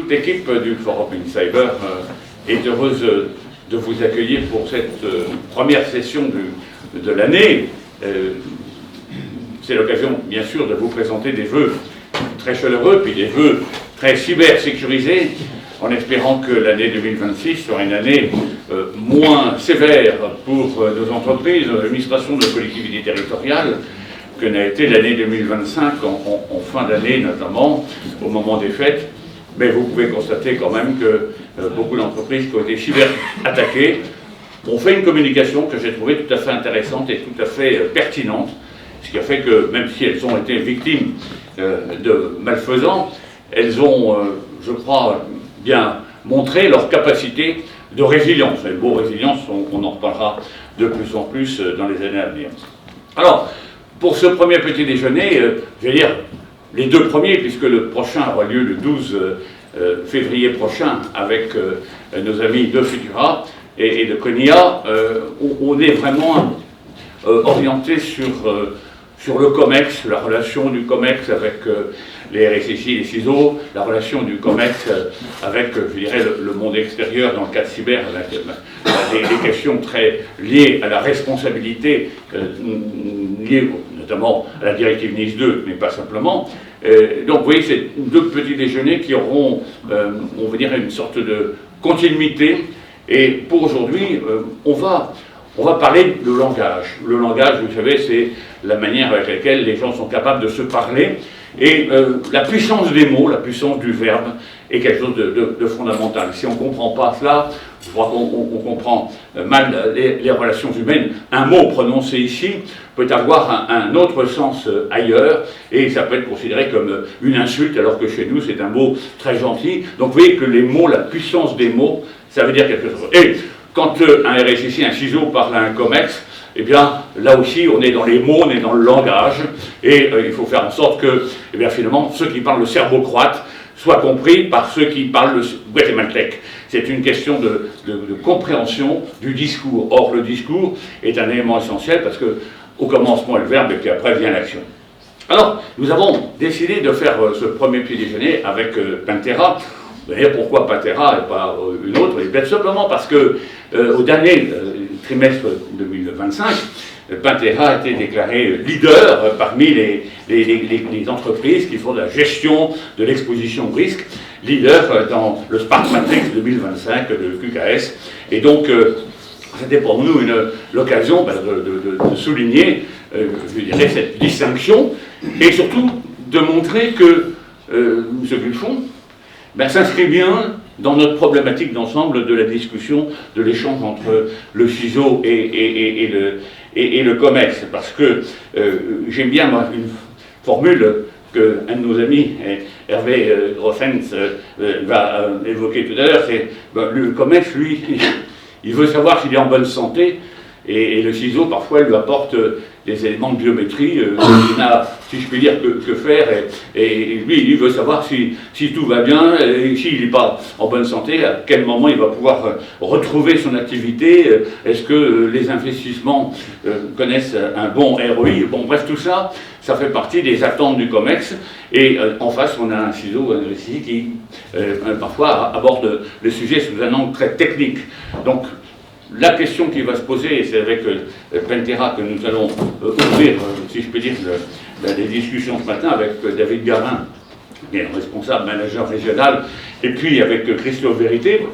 toute l'équipe du Forum InCyber est heureuse de vous accueillir pour cette première session de l'année. C'est l'occasion, bien sûr, de vous présenter des vœux très chaleureux, puis des vœux très cybersécurisés, en espérant que l'année 2026 sera une année moins sévère pour nos entreprises, nos administrations de collectivités territoriales, que n'a été l'année 2025 en fin d'année, notamment au moment des fêtes. Mais vous pouvez constater quand même que beaucoup d'entreprises qui ont été cyber-attaquées ont fait une communication que j'ai trouvée tout à fait intéressante et tout à fait pertinente, ce qui a fait que, même si elles ont été victimes de malfaisants, elles ont, je crois, bien montré leur capacité de résilience. Et le mot résilience, on en reparlera de plus en plus dans les années à venir. Alors, pour ce premier petit déjeuner, je vais dire les deux premiers, puisque le prochain aura lieu le 12 février prochain avec nos amis de Futura et de CONIA, on est vraiment orienté sur le COMEX, la relation du COMEX avec les RSSI, les CISO, la relation du COMEX avec, je dirais, le monde extérieur dans le cadre cyber, avec des questions très liées à la responsabilité, liées notamment à la directive Nice 2, mais pas simplement. Donc vous voyez, c'est deux petits déjeuners qui auront, on va dire, une sorte de continuité. Et pour aujourd'hui, on va parler de langage. Le langage, vous savez, c'est la manière avec laquelle les gens sont capables de se parler. Et la puissance des mots, la puissance du verbe est quelque chose de fondamental. Si on ne comprend pas cela, je crois qu'on comprend mal les relations humaines. Un mot prononcé ici peut avoir un autre sens ailleurs, et ça peut être considéré comme une insulte, alors que chez nous, c'est un mot très gentil. Donc vous voyez que les mots, la puissance des mots, ça veut dire quelque chose. Et quand un RSSI, un CISO parle à un COMEX, eh bien, là aussi, on est dans les mots, on est dans le langage, et il faut faire en sorte que, eh bien, finalement, ceux qui parlent le serbo-croate soient compris par ceux qui parlent le guatémaltèque. C'est une question de compréhension du discours. Or, le discours est un élément essentiel parce que, au commencement est le verbe, et puis après vient l'action. Alors, nous avons décidé de faire ce premier petit déjeuner avec Pantera. D'ailleurs, pourquoi Pantera et pas une autre? Et bien simplement parce que au dernier trimestre 2025, Pantera a été déclaré leader parmi les entreprises qui font de la gestion de l'exposition au risque, leader dans le Spark Matrix 2025 de QKS. Et donc, c'était pour nous l'occasion de souligner, je dirais, cette distinction et surtout de montrer que ce qu'ils font s'inscrit bien dans notre problématique d'ensemble de la discussion, de l'échange entre le CISO et le COMEX. Parce que j'aime bien moi, une formule qu'un de nos amis, Hervé Grossens, va évoquer tout à l'heure, c'est le COMEX, lui, il veut savoir s'il est en bonne santé, et le CISO, parfois, lui apporte des éléments de biométrie, il n'a, si je puis dire, que faire, et lui, il veut savoir si tout va bien, et s'il n'est pas en bonne santé, à quel moment il va pouvoir retrouver son activité, est-ce que les investissements connaissent un bon ROI, bon bref, tout ça, ça fait partie des attentes du COMEX, et en face, on a un CISO, un RSI, qui parfois aborde le sujet sous un angle très technique. Donc, la question qui va se poser, et c'est avec Pantera que nous allons ouvrir, si je peux dire, les discussions ce matin avec David Garin, qui est responsable manager régional, et puis avec Christophe Vérité,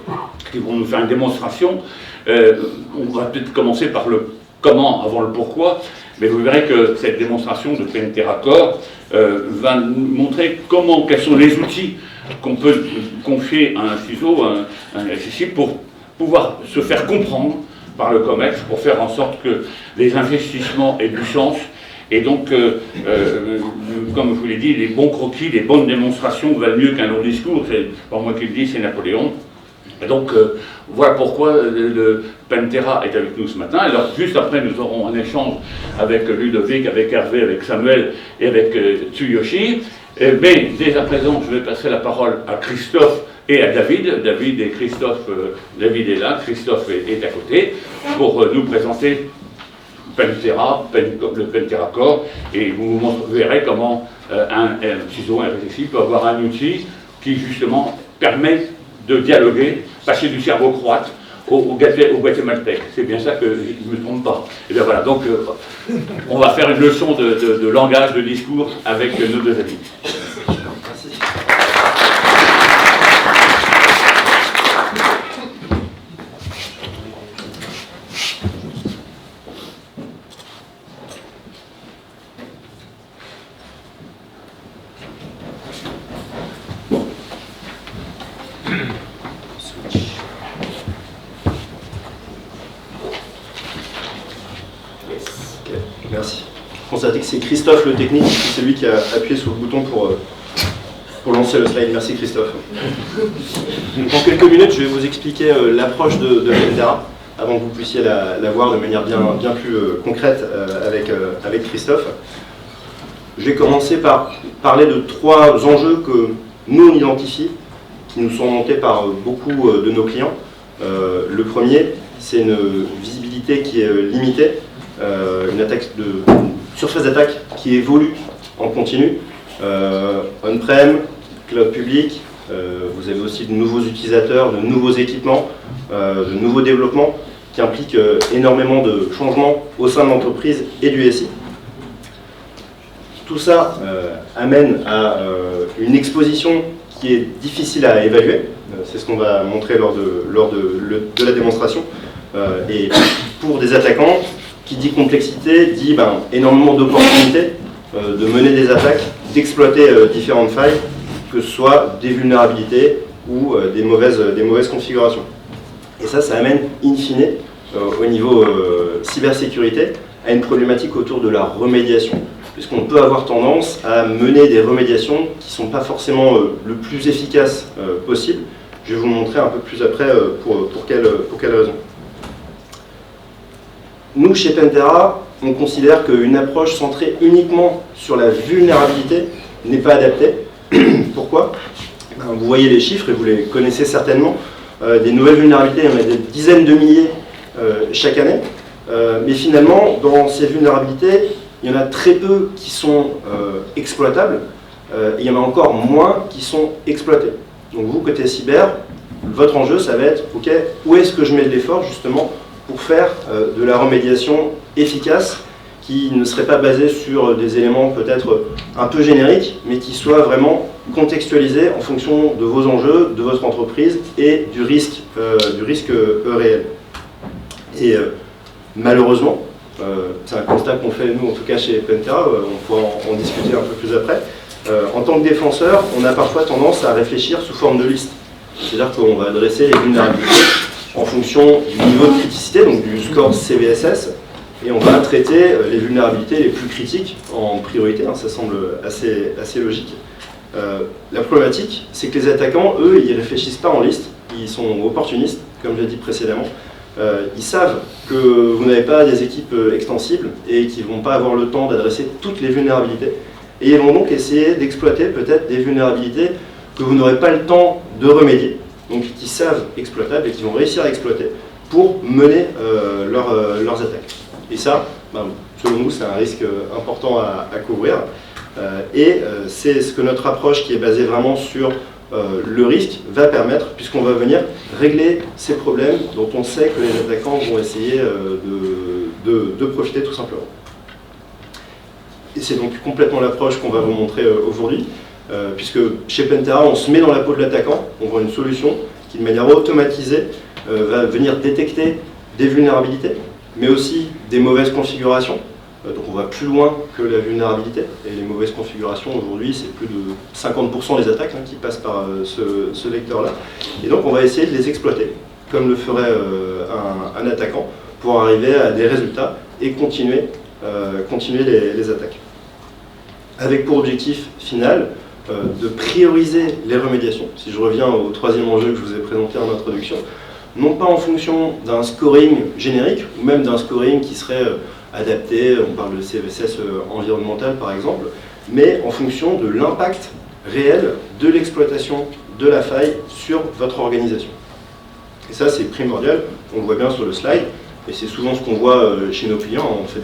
qui vont nous faire une démonstration. On va peut-être commencer par le comment avant le pourquoi, mais vous verrez que cette démonstration de Pantera Core va nous montrer quels sont les outils qu'on peut confier à un CISO, à un RSSI, pour pouvoir se faire comprendre par le COMEX, pour faire en sorte que les investissements aient du sens. Et donc, comme je vous l'ai dit, les bons croquis, les bonnes démonstrations valent mieux qu'un long discours. C'est pas moi qui le dis, c'est Napoléon. Et donc, voilà pourquoi le Pantera est avec nous ce matin. Alors, juste après, nous aurons un échange avec Ludovic, avec Hervé, avec Samuel et avec Tsuyoshi. Mais dès à présent, je vais passer la parole à Christophe et à David. David et Christophe, David est là, Christophe est à côté, pour nous présenter Pantera, le Pantera Core, et vous verrez comment un CISO, un RSSI peut avoir un outil qui justement permet de dialoguer, passer du cerveau croate au guatémaltèque. C'est bien ça que je ne me trompe pas. Et bien voilà, donc on va faire une leçon de langage, de discours avec nos deux amis. Merci. Merci. Constatez que c'est Christophe le technique, c'est lui qui a appuyé sur le bouton pour lancer le slide. Merci Christophe. En quelques minutes, je vais vous expliquer l'approche de Pantera, avant que vous puissiez la voir de manière bien plus concrète avec Christophe. Je vais commencer par parler de 3 enjeux que nous on identifie, qui nous sont montés par beaucoup de nos clients. Le premier, c'est une visibilité qui est limitée, une surface d'attaque qui évolue en continu, on-prem, cloud public, vous avez aussi de nouveaux utilisateurs, de nouveaux équipements, de nouveaux développements qui impliquent énormément de changements au sein de l'entreprise et du SI. Tout ça amène à une exposition qui est difficile à évaluer, c'est ce qu'on va montrer lors de la démonstration, et pour des attaquants, qui dit complexité, dit énormément d'opportunités de mener des attaques, d'exploiter différentes failles, que ce soit des vulnérabilités ou des mauvaises configurations. Et ça amène in fine, au niveau cybersécurité, à une problématique autour de la remédiation, puisqu'on peut avoir tendance à mener des remédiations qui ne sont pas forcément le plus efficaces possible. Je vais vous le montrer un peu plus après pour quelle raison. Nous, chez Pantera, on considère qu'une approche centrée uniquement sur la vulnérabilité n'est pas adaptée. Pourquoi ? Vous voyez les chiffres et vous les connaissez certainement. Des nouvelles vulnérabilités, il y en a des dizaines de milliers chaque année. Mais finalement, dans ces vulnérabilités, il y en a très peu qui sont exploitables et il y en a encore moins qui sont exploitées. Donc vous, côté cyber, votre enjeu, ça va être, ok, où est-ce que je mets de l'effort justement pour faire de la remédiation efficace qui ne serait pas basée sur des éléments peut-être un peu génériques, mais qui soit vraiment contextualisés en fonction de vos enjeux, de votre entreprise et du risque réel. Et malheureusement, c'est un constat qu'on fait nous en tout cas chez Pantera, on pourra en discuter un peu plus après, en tant que défenseur, on a parfois tendance à réfléchir sous forme de liste. C'est-à-dire qu'on va adresser les vulnérabilités en fonction du niveau de criticité, donc du score CVSS, et on va traiter les vulnérabilités les plus critiques en priorité, ça semble assez logique. La problématique, c'est que les attaquants, eux, ils ne réfléchissent pas en liste, ils sont opportunistes, comme je l'ai dit précédemment. Ils savent que vous n'avez pas des équipes extensibles et qu'ils ne vont pas avoir le temps d'adresser toutes les vulnérabilités. Et ils vont donc essayer d'exploiter peut-être des vulnérabilités que vous n'aurez pas le temps de remédier, donc qui savent exploitables et qui vont réussir à exploiter pour mener leurs attaques. Et ça, selon nous, c'est un risque important à couvrir. Et c'est ce que notre approche qui est basée vraiment sur le risque va permettre, puisqu'on va venir régler ces problèmes dont on sait que les attaquants vont essayer de profiter tout simplement. Et c'est donc complètement l'approche qu'on va vous montrer aujourd'hui, puisque chez Pantera, on se met dans la peau de l'attaquant, on voit une solution qui de manière automatisée va venir détecter des vulnérabilités, mais aussi des mauvaises configurations. Donc on va plus loin que la vulnérabilité, et les mauvaises configurations aujourd'hui c'est plus de 50% des attaques qui passent par ce vecteur-là. Et donc on va essayer de les exploiter, comme le ferait un attaquant, pour arriver à des résultats et continuer les attaques. Avec pour objectif final de prioriser les remédiations, si je reviens au troisième enjeu que je vous ai présenté en introduction, non pas en fonction d'un scoring générique, ou même d'un scoring qui serait adapté, on parle de CVSS environnemental par exemple, mais en fonction de l'impact réel de l'exploitation de la faille sur votre organisation. Et ça c'est primordial, on le voit bien sur le slide, et c'est souvent ce qu'on voit chez nos clients, on fait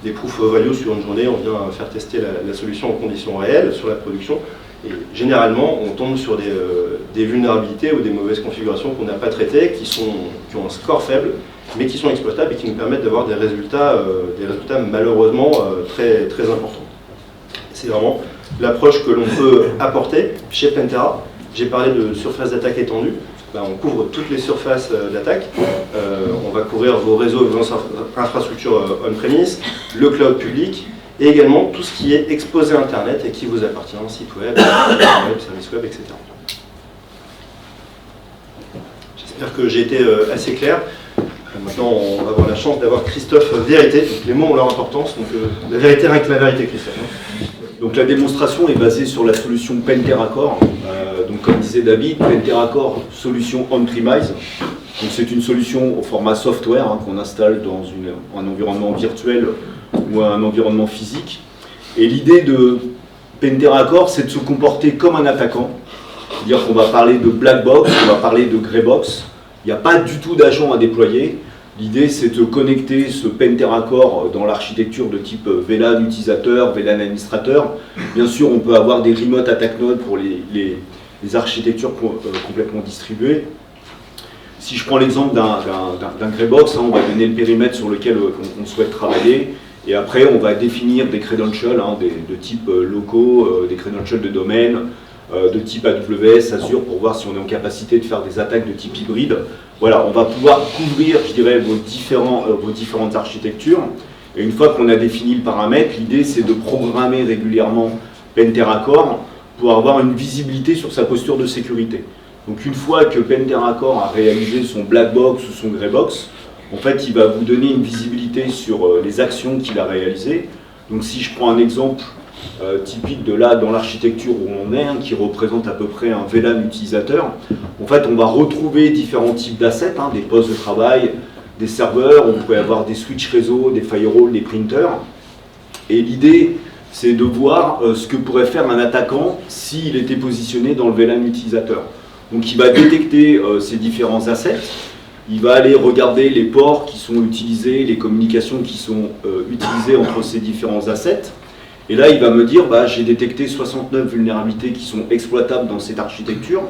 des proof of value sur une journée, on vient faire tester la solution en conditions réelles sur la production, Et généralement, on tombe sur des vulnérabilités ou des mauvaises configurations qu'on n'a pas traitées, qui ont un score faible, mais qui sont exploitables et qui nous permettent d'avoir des résultats malheureusement très, très importants. C'est vraiment l'approche que l'on peut apporter chez Pentera. J'ai parlé de surface d'attaque étendue. On couvre toutes les surfaces d'attaque. On va couvrir vos réseaux et vos infrastructures on-premise, le cloud public, et également tout ce qui est exposé à Internet et qui vous appartient, site web, service web, etc. J'espère que j'ai été assez clair. Maintenant, on va avoir la chance d'avoir Christophe Vérité. Donc, les mots ont leur importance, donc la vérité, rien que la vérité, Christophe. Donc la démonstration est basée sur la solution Pentera Core. Donc comme disait David, Pentera Core, solution on-premise. Donc c'est une solution au format software qu'on installe dans un environnement virtuel ou un environnement physique. Et l'idée de Pentera Core, c'est de se comporter comme un attaquant. C'est-à-dire qu'on va parler de black box, on va parler de grey box. Il n'y a pas du tout d'agent à déployer. L'idée, c'est de connecter ce Pentera Core dans l'architecture de type VLAN utilisateur, VLAN administrateur. Bien sûr, on peut avoir des remote attack nodes pour les architectures complètement distribuées. Si je prends l'exemple d'un Greybox, on va donner le périmètre sur lequel on souhaite travailler. Et après, on va définir des credentials de type locaux, des credentials de domaine, de type AWS, Azure, pour voir si on est en capacité de faire des attaques de type hybride. Voilà, on va pouvoir couvrir, je dirais, vos différentes architectures. Et une fois qu'on a défini le paramètre, l'idée c'est de programmer régulièrement Pentera Core pour avoir une visibilité sur sa posture de sécurité. Donc une fois que Pentera Core a réalisé son black box ou son grey box, en fait il va vous donner une visibilité sur les actions qu'il a réalisées. Donc si je prends un exemple typique de là dans l'architecture où on est, qui représente à peu près un VLAN utilisateur, en fait on va retrouver différents types d'assets, des postes de travail, des serveurs, on pourrait avoir des switches réseau, des firewalls, des printers. Et l'idée c'est de voir ce que pourrait faire un attaquant s'il était positionné dans le VLAN utilisateur. Donc il va détecter ces différents assets, il va aller regarder les ports qui sont utilisés, les communications qui sont utilisées entre ces différents assets. Et là, il va me dire, j'ai détecté 69 vulnérabilités qui sont exploitables dans cette architecture.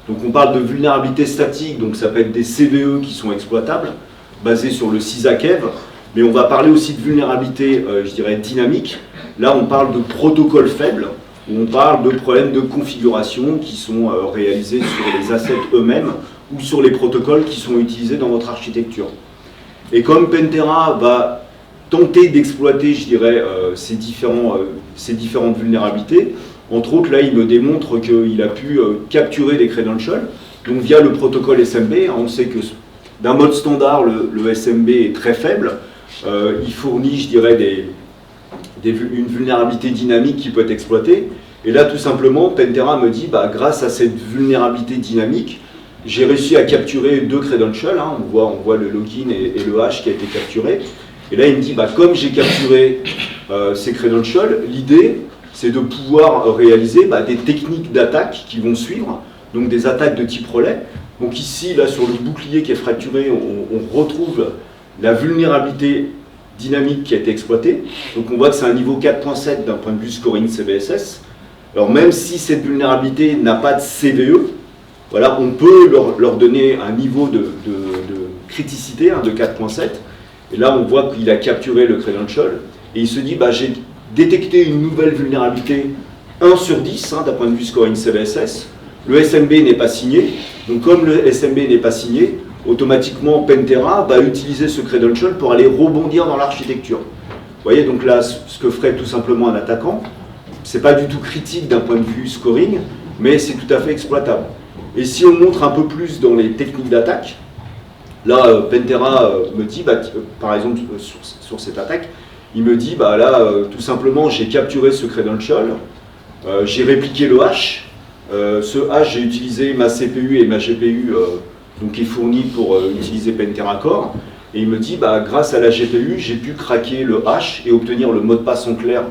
Donc on parle de vulnérabilités statiques, donc ça peut être des CVE qui sont exploitables, basées sur le CISA-KEV, mais on va parler aussi de vulnérabilités, je dirais, dynamiques. Là, on parle de protocoles faibles, où on parle de problèmes de configuration qui sont réalisés sur les assets eux-mêmes ou sur les protocoles qui sont utilisés dans votre architecture. Et comme Pentera va tenter d'exploiter, je dirais, ces différentes vulnérabilités. Entre autres, là, il me démontre qu'il a pu capturer des credentials, donc via le protocole SMB. On sait que d'un mode standard, le SMB est très faible. Il fournit, je dirais, une vulnérabilité dynamique qui peut être exploitée. Et là, tout simplement, Pentera me dit, grâce à cette vulnérabilité dynamique, j'ai réussi à capturer 2 credentials. On voit le login et le hash qui a été capturé. Et là, il me dit, comme j'ai capturé ces credentials, l'idée, c'est de pouvoir réaliser des techniques d'attaque qui vont suivre, donc des attaques de type relais. Donc ici, là, sur le bouclier qui est fracturé, on retrouve la vulnérabilité dynamique qui a été exploitée. Donc on voit que c'est un niveau 4.7 d'un point de vue scoring CVSS. Alors même si cette vulnérabilité n'a pas de CVE, voilà, on peut leur donner un niveau de criticité de 4.7. Et là, on voit qu'il a capturé le credential. Et il se dit, j'ai détecté une nouvelle vulnérabilité 1 sur 10 d'un point de vue scoring CVSS. Le SMB n'est pas signé. Donc comme le SMB n'est pas signé, automatiquement Pentera va utiliser ce credential pour aller rebondir dans l'architecture. Vous voyez, donc là, ce que ferait tout simplement un attaquant, c'est pas du tout critique d'un point de vue scoring, mais c'est tout à fait exploitable. Et si on montre un peu plus dans les techniques d'attaque, là, Pentera me dit, par exemple, sur cette attaque, il me dit, tout simplement, j'ai capturé ce credential, j'ai répliqué le hash, ce hash, j'ai utilisé ma CPU et ma GPU, donc qui est fournie pour utiliser Pentera Core, et il me dit, grâce à la GPU, j'ai pu craquer le hash et obtenir le mot de passe en clair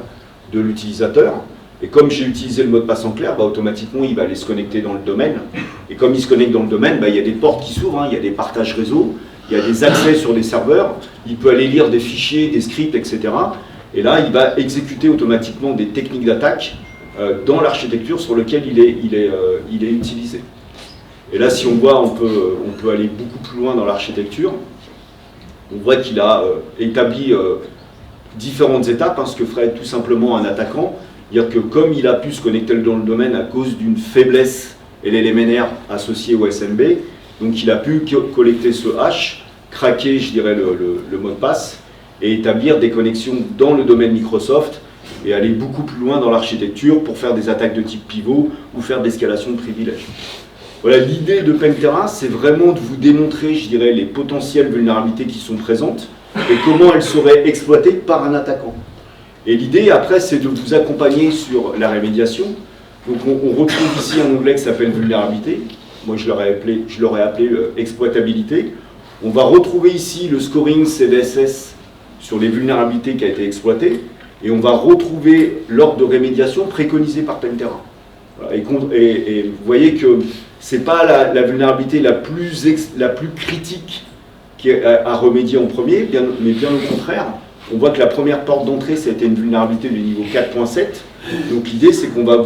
de l'utilisateur. Et comme j'ai utilisé le mot de passe en clair, automatiquement, il va aller se connecter dans le domaine. Et comme il se connecte dans le domaine, il y a des portes qui s'ouvrent, il y a des partages réseau, il y a des accès sur des serveurs, il peut aller lire des fichiers, des scripts, etc. Et là, il va exécuter automatiquement des techniques d'attaque dans l'architecture sur laquelle il est utilisé. Et là, si on voit, on peut aller beaucoup plus loin dans l'architecture. On voit qu'il a établi différentes étapes, ce que ferait tout simplement un attaquant. C'est-à-dire que comme il a pu se connecter dans le domaine à cause d'une faiblesse LLMNR associée au SMB, donc il a pu collecter ce hash, craquer, je dirais, le mot de passe, et établir des connexions dans le domaine Microsoft, et aller beaucoup plus loin dans l'architecture pour faire des attaques de type pivot ou faire de l'escalation de privilèges. Voilà, l'idée de Pentera, c'est vraiment de vous démontrer, je dirais, les potentielles vulnérabilités qui sont présentes et comment elles seraient exploitées par un attaquant. Et l'idée, après, c'est de vous accompagner sur la rémédiation. Donc on retrouve ici un onglet qui s'appelle vulnérabilité. Moi, je l'aurais appelé exploitabilité. On va retrouver ici le scoring CVSS sur les vulnérabilités qui a été exploité. Et on va retrouver l'ordre de rémédiation préconisé par Pentera. Voilà. Et vous voyez que ce n'est pas la vulnérabilité la plus critique à remédier en premier, mais bien au contraire. On voit que la première porte d'entrée, c'était une vulnérabilité du niveau 4.7. Donc l'idée, c'est qu'on va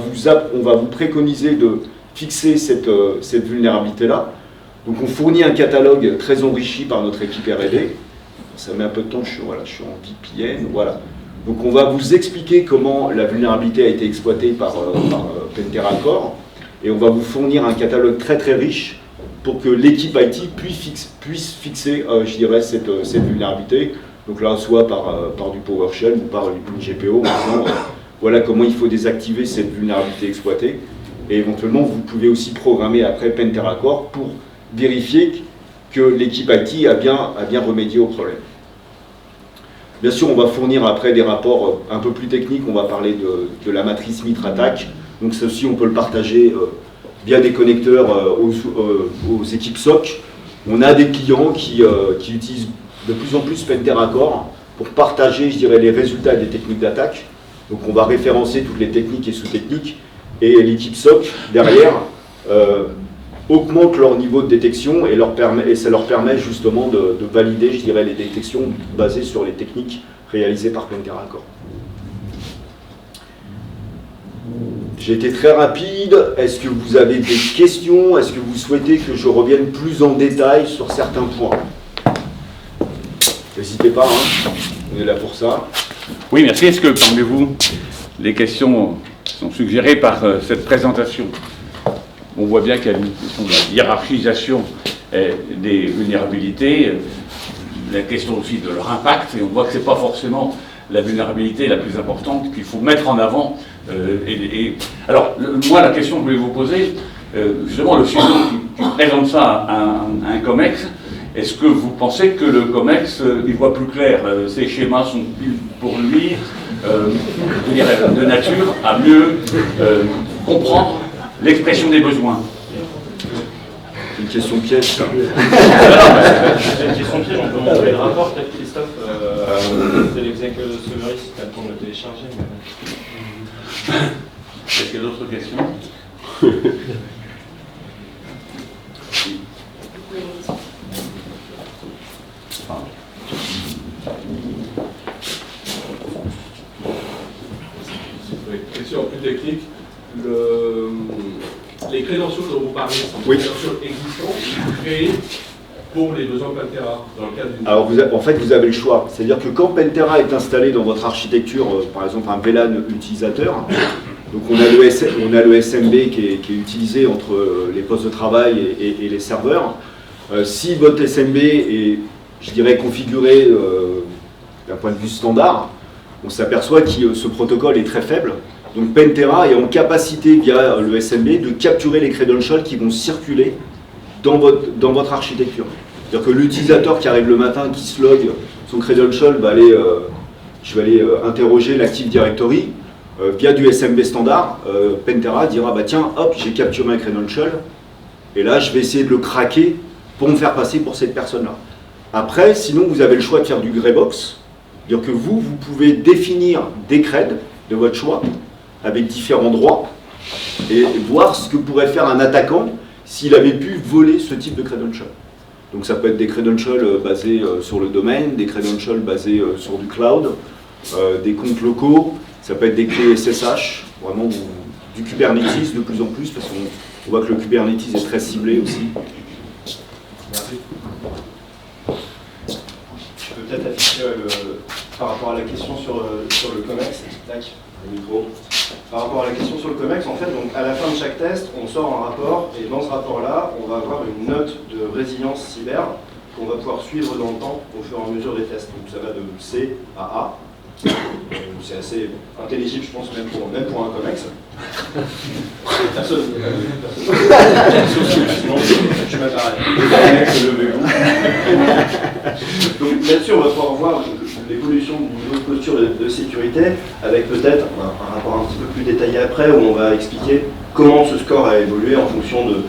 vous préconiser de fixer cette vulnérabilité-là. Donc on fournit un catalogue très enrichi par notre équipe R&D. Ça met un peu de temps, je suis en VPN, voilà. Donc on va vous expliquer comment la vulnérabilité a été exploitée par Pentera Core, et on va vous fournir un catalogue très très riche pour que l'équipe IT puisse fixer, je dirais, cette vulnérabilité. Donc là, soit par du PowerShell ou par une GPO, en disant, voilà comment il faut désactiver cette vulnérabilité exploitée. Et éventuellement, vous pouvez aussi programmer après Pentera Core pour vérifier que l'équipe IT a bien remédié au problème. Bien sûr, on va fournir après des rapports un peu plus techniques. On va parler de la matrice MITRE-ATTACK. Donc ceci, on peut le partager via des connecteurs aux équipes SOC. On a des clients qui utilisent de plus en plus Pentera Core pour partager, je dirais, les résultats des techniques d'attaque. Donc on va référencer toutes les techniques et sous-techniques. Et l'équipe SOC, derrière, augmente leur niveau de détection et ça leur permet justement de valider, je dirais, les détections basées sur les techniques réalisées par Pentera Core. J'ai été très rapide. Est-ce que vous avez des questions? Est-ce que vous souhaitez que je revienne plus en détail sur certains points? N'hésitez pas, on est là pour ça. Oui, merci. Est-ce que parmi vous, les questions sont suggérées par cette présentation? On voit bien qu'il y a une question de la hiérarchisation des vulnérabilités, la question aussi de leur impact, et on voit que ce n'est pas forcément la vulnérabilité la plus importante qu'il faut mettre en avant. Alors, moi, la question que je voulais vous poser, justement, le ciseau qui présente ça à un COMEX, est-ce que vous pensez que le COMEX y voit plus clair? Ces schémas sont pour lui, je dirais, de nature à mieux comprendre l'expression des besoins. C'est une question piège, ça. C'est une question piège, on peut montrer le rapport, peut-être Christophe, c'est l'exec Summary, si tu as le temps de le télécharger. Mais... Est-ce qu'il y a d'autres questions? Question plus technique. Les crédentials dont vous parlez sont des crédentials existants créés pour les besoins Pentera dans le cadre d'une... Alors en fait vous avez le choix, c'est-à-dire que quand Pentera est installé dans votre architecture, par exemple un VLAN utilisateur, donc on a le SMB qui est utilisé entre les postes de travail et les serveurs. Si votre SMB est, je dirais, configuré d'un point de vue standard, on s'aperçoit que ce protocole est très faible. Donc Pentera est en capacité, via le SMB, de capturer les credentials qui vont circuler dans votre architecture. C'est-à-dire que l'utilisateur qui arrive le matin, qui se log son credential, je vais aller interroger l'Active Directory. Via du SMB standard, Pentera dira, bah tiens, hop, j'ai capturé un credential, et là je vais essayer de le craquer pour me faire passer pour cette personne-là. Après, sinon vous avez le choix de faire du greybox, c'est-à-dire que vous pouvez définir des creds de votre choix, avec différents droits, et voir ce que pourrait faire un attaquant s'il avait pu voler ce type de credential. Donc ça peut être des credentials basés sur le domaine, des credentials basés sur du cloud, des comptes locaux, ça peut être des clés SSH, vraiment vous du Kubernetes de plus en plus, parce qu'on voit que le Kubernetes est très ciblé aussi. Merci. Je peux peut-être afficher par rapport à la question sur le COMEX. Tac, le micro. Par rapport à la question sur le COMEX, en fait, donc à la fin de chaque test, on sort un rapport, et dans ce rapport-là, on va avoir une note de résilience cyber qu'on va pouvoir suivre dans le temps au fur et à mesure des tests. Donc ça va de C à A. C'est assez intelligible, je pense, même pour un COMEX. Personne. Sinon, je m'apparais. Donc là-dessus, on va pouvoir voir l'évolution du niveau de posture de sécurité, avec peut-être un rapport un petit peu plus détaillé après, où on va expliquer comment ce score a évolué en fonction de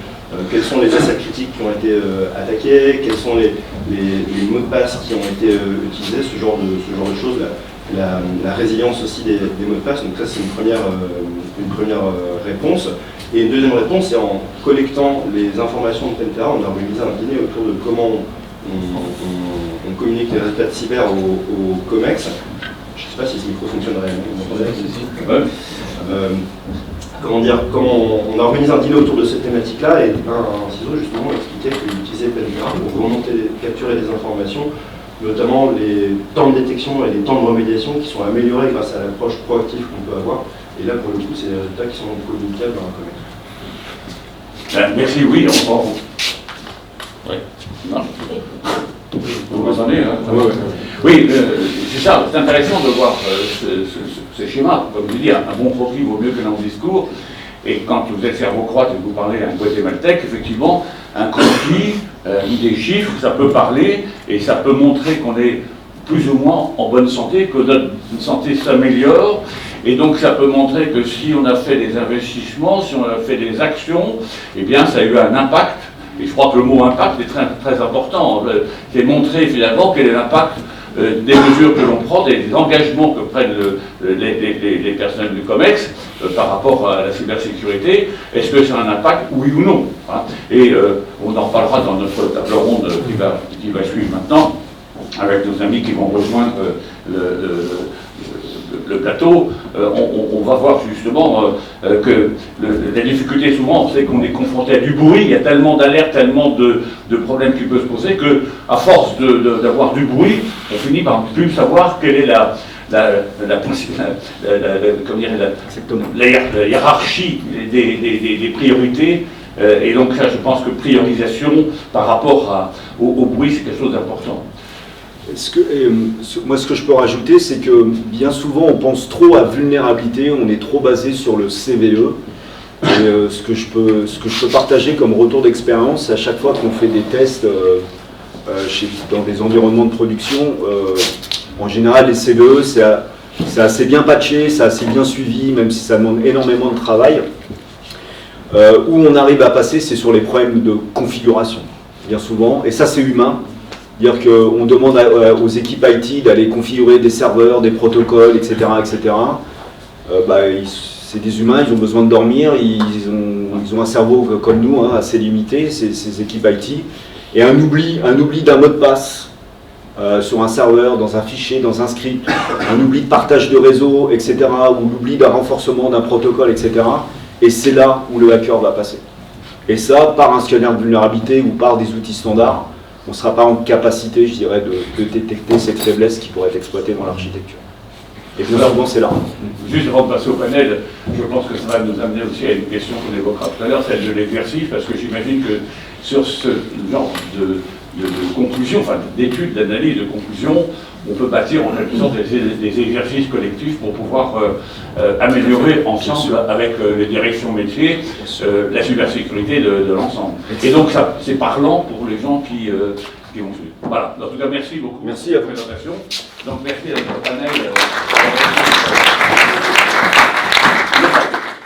quels sont les assets critiques qui ont été attaqués, quels sont les mots de passe qui ont été utilisés, ce genre de choses. La résilience aussi des mots de passe, donc ça c'est une première réponse. Et une deuxième réponse, c'est en collectant les informations de Pantera, on a organisé un dîner autour de comment on communique les résultats de cyber au COMEX. Je ne sais pas si ce micro fonctionne réellement. Comment on a organisé un dîner autour de cette thématique-là, et un ciseau justement expliquait qu'il utilisait Pantera pour remonter, capturer des informations, notamment les temps de détection et les temps de remédiation qui sont améliorés grâce à l'approche proactive qu'on peut avoir. Et là, pour le coup, c'est des résultats qui sont communicables dans un COMEX. Merci, oui, on prend. Oui. Non. Vous m'entendez, hein? Oui, c'est ça, c'est intéressant de voir ces schémas. Comme je dis, un bon profil vaut mieux qu'un long discours. Et quand vous êtes cerveau-croate et que vous parlez à un guatémaltèque, effectivement, un croquis, des chiffres, ça peut parler et ça peut montrer qu'on est plus ou moins en bonne santé, que notre santé s'améliore. Et donc ça peut montrer que si on a fait des investissements, si on a fait des actions, eh bien ça a eu un impact. Et je crois que le mot impact est très, très important. C'est montrer finalement quel est l'impact des mesures que l'on prend, des engagements que prennent les personnels du COMEX par rapport à la cybersécurité. Est-ce que c'est un impact, oui ou non, hein? Et on en parlera dans notre table ronde qui va suivre maintenant, avec nos amis qui vont rejoindre le plateau. On va voir justement que la difficulté souvent, c'est qu'on est confronté à du bruit, il y a tellement d'alertes, tellement de problèmes qui peuvent se poser, qu'à force d'avoir du bruit, on finit par ne plus savoir quelle est la hiérarchie des priorités. Et donc ça, je pense que priorisation par rapport au bruit, c'est quelque chose d'important. Moi, ce que je peux rajouter, c'est que bien souvent, on pense trop à vulnérabilité, on est trop basé sur le CVE. Et ce que je peux partager comme retour d'expérience, à chaque fois qu'on fait des tests dans des environnements de production, en général, les CVE, c'est assez bien patché, c'est assez bien suivi, même si ça demande énormément de travail. Où on arrive à passer, c'est sur les problèmes de configuration, bien souvent, et ça, c'est humain. C'est-à-dire qu'on demande aux équipes IT d'aller configurer des serveurs, des protocoles, etc. etc. C'est des humains, ils ont besoin de dormir, ils ont un cerveau comme nous, hein, assez limité, ces équipes IT. Et un oubli d'un mot de passe sur un serveur, dans un fichier, dans un script, un oubli de partage de réseau, etc. Ou l'oubli d'un renforcement d'un protocole, etc. Et c'est là où le hacker va passer. Et ça, par un scanner de vulnérabilité ou par des outils standards, on ne sera pas en capacité, je dirais, de détecter cette faiblesse qui pourrait être exploitée dans l'architecture. Et bien souvent, c'est là. Juste avant de passer au panel, je pense que ça va nous amener aussi à une question qu'on évoquera tout à l'heure, celle de l'exercice, parce que j'imagine que sur ce genre de conclusion, enfin d'études, d'analyse, de conclusion, on peut bâtir en quelque sorte des exercices collectifs pour pouvoir améliorer ensemble avec les directions métiers la cybersécurité de l'ensemble. Et donc ça, c'est parlant pour les gens qui vont suivre. Voilà. En tout cas, merci beaucoup merci pour la présentation. Donc merci à notre panel.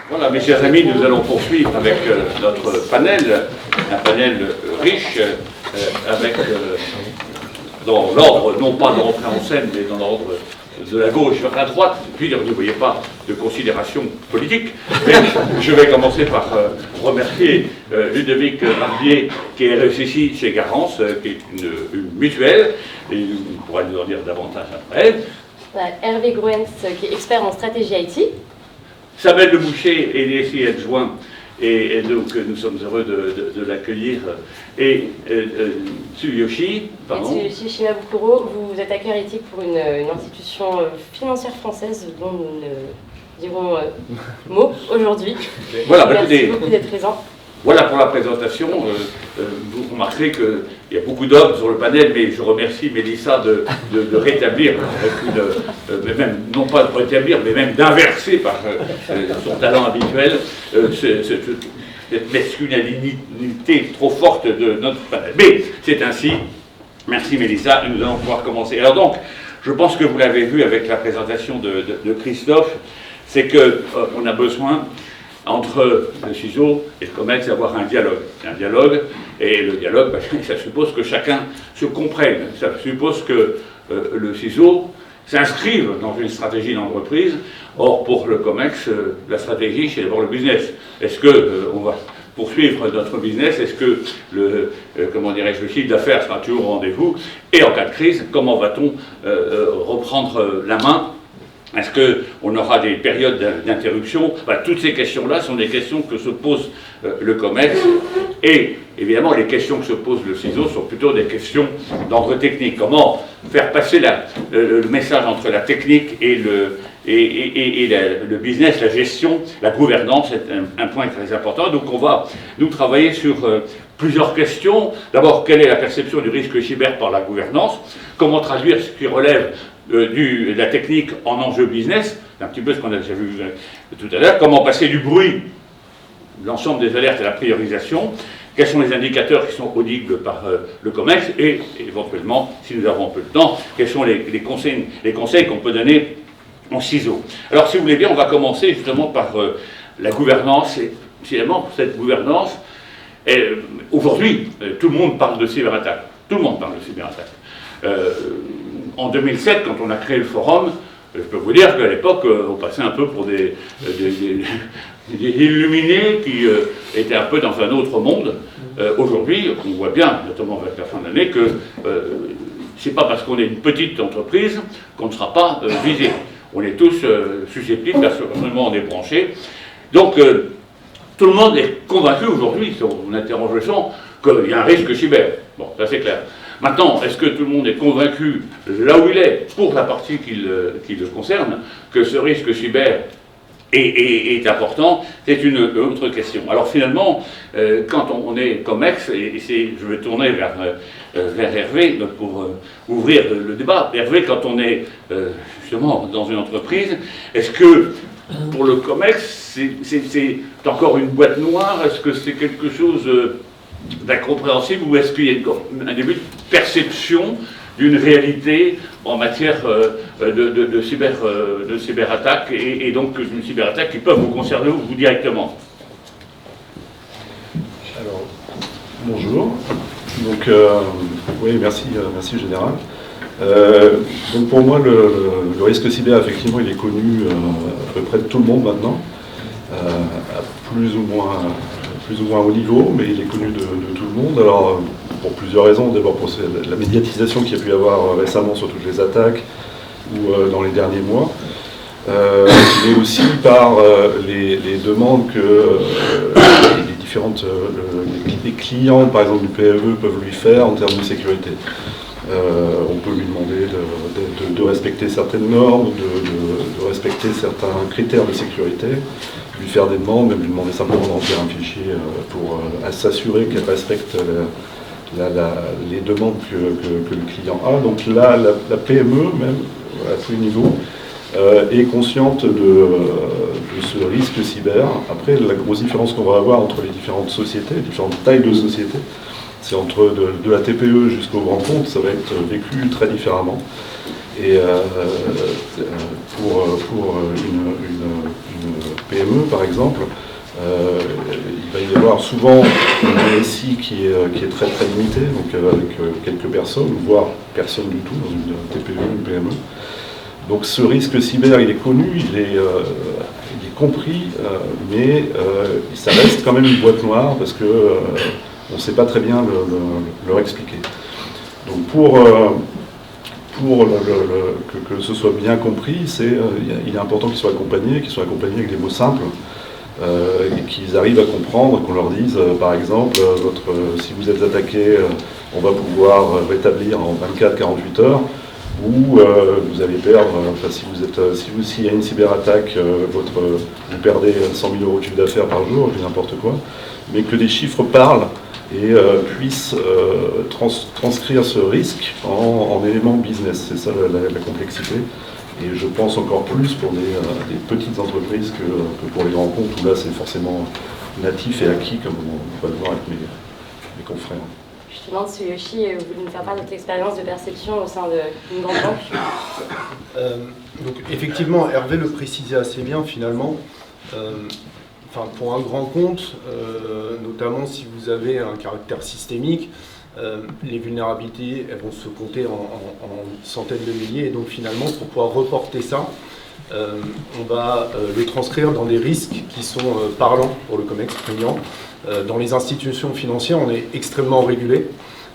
Voilà, mes chers amis, nous allons poursuivre avec notre panel, un panel riche, avec, dans l'ordre, non pas de rentrer en scène, mais dans l'ordre de la gauche vers la droite, puis ne voyez pas de considération politique. Mais je vais commencer par remercier Ludovic Barbier, qui est RSSI chez Garance, qui est une mutuelle, et on pourra nous en dire davantage après. Hervé Groens, qui est expert en stratégie IT. Samuel Le Boucher est ici adjoint, et donc nous sommes heureux de l'accueillir. Et Tsuyoshi, pardon. Tsuyoshi Shimabukuro, vous êtes hacker éthique pour une institution financière française dont nous ne dirons mot aujourd'hui. Voilà, merci beaucoup d'être présent. Voilà pour la présentation. Vous remarquerez qu'il y a beaucoup d'hommes sur le panel, mais je remercie Mélissa de rétablir, même, non pas de rétablir, mais même d'inverser par son talent habituel cette masculinité trop forte de notre panel. Mais c'est ainsi. Merci Mélissa, nous allons pouvoir commencer. Alors donc, je pense que vous l'avez vu avec la présentation de Christophe, c'est qu'on a besoin entre le CISO et le COMEX d'avoir un dialogue. Et le dialogue, ça suppose que chacun se comprenne. Ça suppose que le CISO s'inscrive dans une stratégie d'entreprise. Or, pour le COMEX, la stratégie, c'est d'abord le business. Est-ce qu'on va poursuivre notre business? Est-ce que le chiffre d'affaires sera toujours au rendez-vous? Et en cas de crise, comment va-t-on reprendre la main? Est-ce qu'on aura des périodes d'interruption? Toutes ces questions-là sont des questions que se pose le COMEX. Et évidemment, les questions que se pose le CISO sont plutôt des questions d'ordre technique. Comment faire passer le message entre la technique et le business, la gestion, la gouvernance, c'est un point très important. Donc on va nous travailler sur plusieurs questions. D'abord, quelle est la perception du risque cyber par la gouvernance? Comment traduire ce qui relève de la technique en enjeu business? C'est un petit peu ce qu'on a déjà vu tout à l'heure. Comment passer du bruit, l'ensemble des alertes à la priorisation? Quels sont les indicateurs qui sont audibles par le COMEX? Et éventuellement, si nous avons un peu de temps, quels sont les conseils qu'on peut donner en CISO? Alors, si vous voulez bien, on va commencer justement par la gouvernance. Et finalement, cette gouvernance, aujourd'hui, tout le monde parle de cyberattaque. Tout le monde parle de cyberattaque. En 2007, quand on a créé le forum, je peux vous dire qu'à l'époque, on passait un peu pour des illuminés qui étaient un peu dans un autre monde. Aujourd'hui, on voit bien, notamment avec la fin de l'année, que c'est pas parce qu'on est une petite entreprise qu'on ne sera pas visé. On est tous susceptibles, personnellement on est branchés. Donc, tout le monde est convaincu aujourd'hui, si on interroge les gens, qu'il y a un risque cyber. Bon, ça c'est clair. Maintenant, est-ce que tout le monde est convaincu, là où il est, pour la partie qui le concerne, que ce risque cyber est important? C'est une autre question. Alors finalement, quand on est COMEX, et je vais tourner vers Hervé pour ouvrir le débat. Hervé, quand on est justement dans une entreprise, est-ce que pour le COMEX, c'est encore une boîte noire? Est-ce que c'est quelque chose d'incompréhensible, ou est-ce qu'il y a un début de perception d'une réalité en matière de cyberattaque et donc d'une cyberattaque qui peuvent vous concerner vous directement? Alors, bonjour. Donc, oui, merci Général. Donc pour moi, le risque cyber, effectivement, il est connu à peu près de tout le monde maintenant, à plus ou moins haut niveau, mais il est connu de tout le monde. Alors, pour plusieurs raisons. D'abord pour la médiatisation qu'il y a pu y avoir récemment sur toutes les attaques ou dans les derniers mois, mais aussi par les demandes que les clients, par exemple du PME, peuvent lui faire en termes de sécurité. On peut lui demander de respecter certaines normes, de respecter certains critères de sécurité, lui faire des demandes, même lui demander simplement de remplir un fichier pour s'assurer qu'elle respecte les demandes que le client a. Donc là, la PME, même à tous les niveaux, est consciente de ce risque cyber. Après, la grosse différence qu'on va avoir entre les différentes sociétés, les différentes tailles de sociétés, c'est entre de la TPE jusqu'au grand compte, ça va être vécu très différemment. Et pour une PME, par exemple, il va y avoir souvent une DSI qui est très très limitée, donc avec quelques personnes, voire personne du tout dans une TPE, une PME. Donc ce risque cyber, il est connu, il est compris, mais ça reste quand même une boîte noire parce que on ne sait pas très bien leur expliquer. Donc pour que ce soit bien compris, il est important qu'ils soient accompagnés avec des mots simples, et qu'ils arrivent à comprendre, qu'on leur dise, par exemple, si vous êtes attaqué, on va pouvoir rétablir en 24-48 heures, ou vous allez perdre, enfin s'il y a une cyberattaque, vous perdez 100 000 euros de chiffre d'affaires par jour, n'importe quoi, mais que des chiffres parlent et puissent transcrire ce risque en éléments business. C'est ça la complexité. Et je pense encore plus pour des petites entreprises que pour les grands comptes, où là c'est forcément natif et acquis, comme on va le voir avec mes confrères. Je te demande, Tsuyoshi, vous voulez nous faire part de votre expérience de perception au sein d'une grande banque? Donc effectivement, Hervé le précisait assez bien finalement. Pour un grand compte, notamment si vous avez un caractère systémique, les vulnérabilités elles vont se compter en centaines de milliers, et donc finalement pour pouvoir reporter ça, on va le transcrire dans des risques qui sont parlants pour le COMEX prégnant. Dans les institutions financières, on est extrêmement régulé.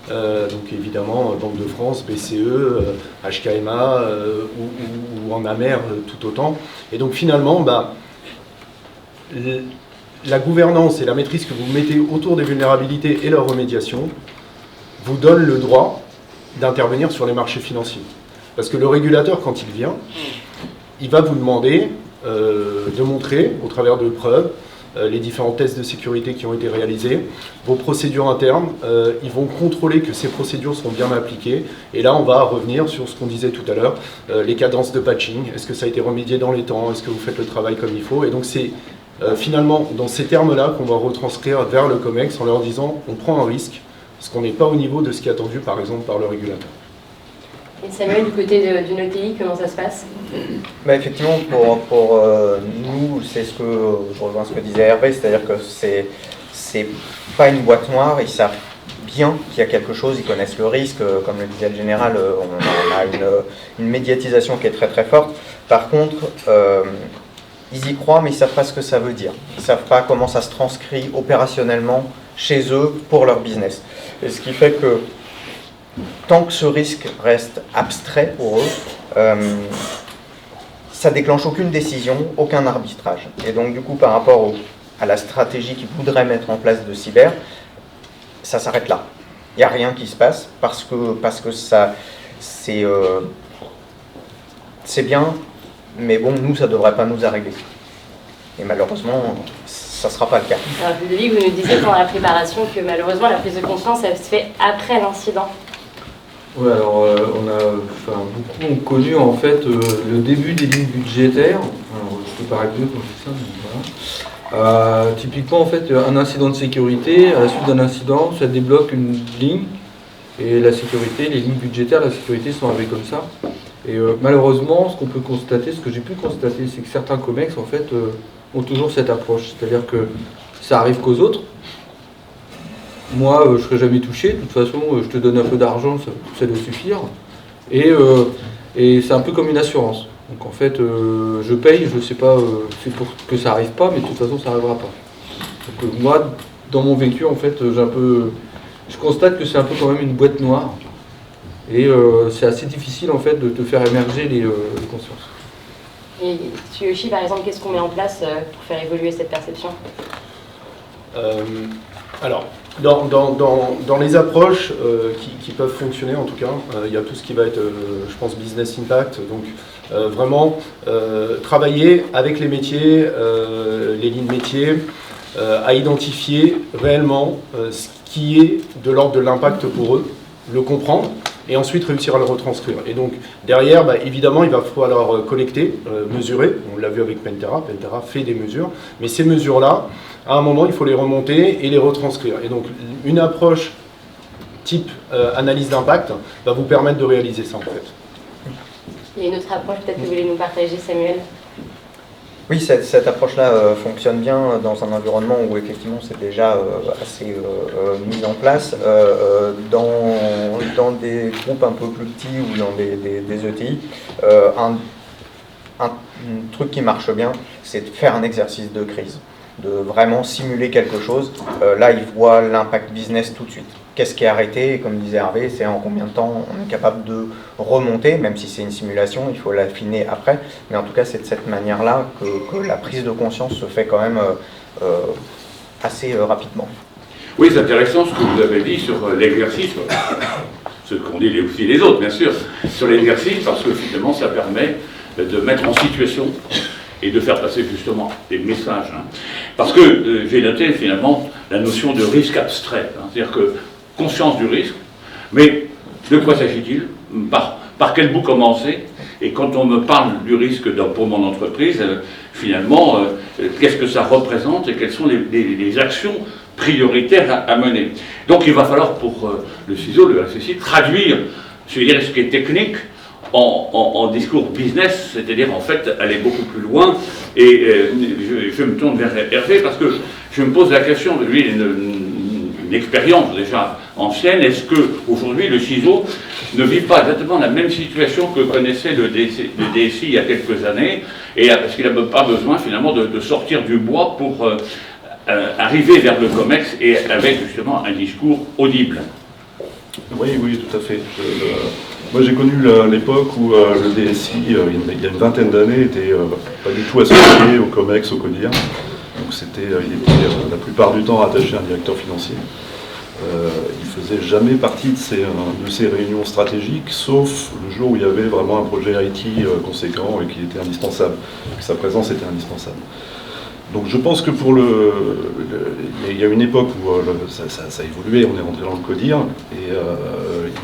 Donc évidemment, Banque de France, BCE, HKMA ou en AMER tout autant. Et donc finalement, la gouvernance et la maîtrise que vous mettez autour des vulnérabilités et leur remédiation vous donne le droit d'intervenir sur les marchés financiers. Parce que le régulateur, quand il vient, il va vous demander de montrer, au travers de preuves, les différents tests de sécurité qui ont été réalisés, vos procédures internes, ils vont contrôler que ces procédures sont bien appliquées. Et là, on va revenir sur ce qu'on disait tout à l'heure, les cadences de patching. Est-ce que ça a été remédié dans les temps? Est-ce que vous faites le travail comme il faut? Et donc c'est finalement dans ces termes-là qu'on va retranscrire vers le COMEX en leur disant on prend un risque, parce qu'on n'est pas au niveau de ce qui est attendu par exemple par le régulateur. Et Samuel, du côté d'une ETI, comment ça se passe? Effectivement, pour nous, c'est ce que je rejoins ce que disait Hervé, c'est-à-dire que c'est pas une boîte noire, ils savent bien qu'il y a quelque chose, ils connaissent le risque, comme le disait le général, on a une médiatisation qui est très très forte. Par contre, ils y croient, mais ils ne savent pas ce que ça veut dire. Ils ne savent pas comment ça se transcrit opérationnellement chez eux pour leur business. Et ce qui fait que tant que ce risque reste abstrait pour eux, ça déclenche aucune décision, aucun arbitrage. Et donc du coup, par rapport à la stratégie qu'ils voudraient mettre en place de cyber, ça s'arrête là. Il n'y a rien qui se passe parce que ça, c'est bien, mais bon, nous, ça ne devrait pas nous arriver. Et malheureusement, ça ne sera pas le cas. Alors, Ludovic, vous nous disiez pendant la préparation que malheureusement, la prise de conscience, elle se fait après l'incident. Oui, alors on a beaucoup ont connu en fait le début des lignes budgétaires. Alors, je peux paraître vieux quand je dis ça, mais voilà. Typiquement, en fait, un incident de sécurité, à la suite d'un incident, ça débloque une ligne, et la sécurité, les lignes budgétaires, la sécurité sont arrivées comme ça. Et malheureusement, ce qu'on peut constater, ce que j'ai pu constater, c'est que certains COMEX, en fait, ont toujours cette approche. C'est-à-dire que ça arrive qu'aux autres. Moi, je ne serai jamais touché. De toute façon, je te donne un peu d'argent, ça doit suffire. Et c'est un peu comme une assurance. Donc en fait, je paye, je ne sais pas, c'est pour que ça n'arrive pas, mais de toute façon, ça n'arrivera pas. Donc moi, dans mon vécu, en fait, je constate que c'est un peu quand même une boîte noire. Et c'est assez difficile, en fait, de te faire émerger les consciences. Et Tsuyoshi, par exemple, qu'est-ce qu'on met en place pour faire évoluer cette perception? Alors, dans les approches qui peuvent fonctionner, en tout cas, il y a tout ce qui va être, je pense, business impact. Donc, vraiment, travailler avec les métiers, les lignes métiers, à identifier réellement ce qui est de l'ordre de l'impact pour eux, le comprendre, et ensuite réussir à le retranscrire. Et donc, derrière, évidemment, il va falloir collecter, mesurer. On l'a vu avec Pentera. Pentera fait des mesures. Mais ces mesures-là, à un moment, il faut les remonter et les retranscrire. Et donc, une approche type analyse d'impact va vous permettre de réaliser ça, en fait. Il y a une autre approche, peut-être que vous voulez nous partager, Samuel? Oui, cette approche-là fonctionne bien dans un environnement où effectivement c'est déjà assez mis en place. Dans des groupes un peu plus petits ou dans des ETI, un truc qui marche bien, c'est de faire un exercice de crise, de vraiment simuler quelque chose. Là, ils voient l'impact business tout de suite. qu'est-ce qui est arrêté, et comme disait Hervé, c'est en combien de temps on est capable de remonter, même si c'est une simulation, il faut l'affiner après, mais en tout cas c'est de cette manière-là que la prise de conscience se fait quand même assez rapidement. Oui, c'est intéressant ce que vous avez dit sur l'exercice, ce qu'ont dit aussi les autres, bien sûr, sur l'exercice, parce que finalement, ça permet de mettre en situation et de faire passer justement des messages. Parce que j'ai noté finalement la notion de risque abstrait, c'est-à-dire que conscience du risque, mais de quoi s'agit-il ? Par quel bout commencer ? Et quand on me parle du risque pour mon entreprise, finalement, qu'est-ce que ça représente et quelles sont les actions prioritaires à mener. Donc il va falloir pour le CISO, le RSSI, traduire ce risque technique en discours business, c'est-à-dire en fait aller beaucoup plus loin. Et je me tourne vers Hervé parce que je me pose la question, de lui, une expérience déjà ancienne, est-ce qu'aujourd'hui le CISO ne vit pas exactement la même situation que connaissait le DSI il y a quelques années, et parce qu'il n'a pas besoin finalement de sortir du bois pour arriver vers le COMEX et avec justement un discours audible. Oui, tout à fait. Moi j'ai connu l'époque où le DSI, il y a une vingtaine d'années, n'était pas du tout associé au COMEX, au CODIR. Donc il était la plupart du temps rattaché à un directeur financier. Il faisait jamais partie de ces réunions stratégiques, sauf le jour où il y avait vraiment un projet IT conséquent et qui était indispensable. Sa présence était indispensable. Donc je pense que il y a une époque où ça a évolué, on est rentré dans le CODIR, et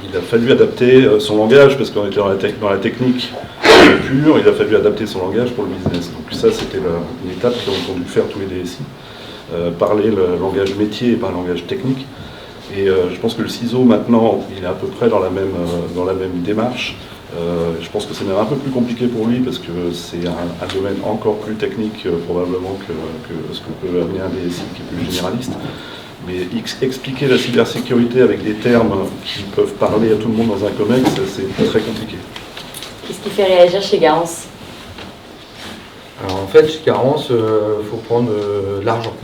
il a fallu adapter son langage, parce qu'on était dans la technique pure, il a fallu adapter son langage pour le business. Donc ça, c'était une étape qu'ont dû faire tous les DSI, parler le langage métier et pas le langage technique. Et je pense que le CISO, maintenant, il est à peu près dans la même démarche. Je pense que c'est même un peu plus compliqué pour lui parce que c'est un domaine encore plus technique probablement que ce que peut amener un DSI qui est plus généraliste. Mais expliquer la cybersécurité avec des termes qui peuvent parler à tout le monde dans un COMEX, c'est très compliqué. Qu'est-ce qui fait réagir chez Garance ? Alors en fait, chez Garance, il faut prendre l'argent.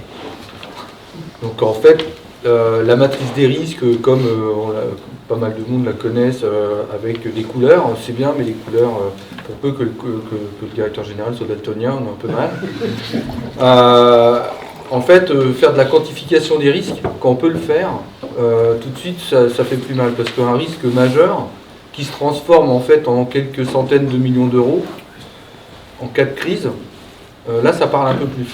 Donc en fait, la matrice des risques, comme pas mal de monde la connaissent, avec des couleurs, c'est bien, mais les couleurs, pour peu que le directeur général soit daltonien, on a un peu mal. En fait, faire de la quantification des risques, quand on peut le faire, tout de suite, ça fait plus mal, parce qu'un risque majeur, qui se transforme en fait en quelques centaines de millions d'euros, en cas de crise, là ça parle un peu plus.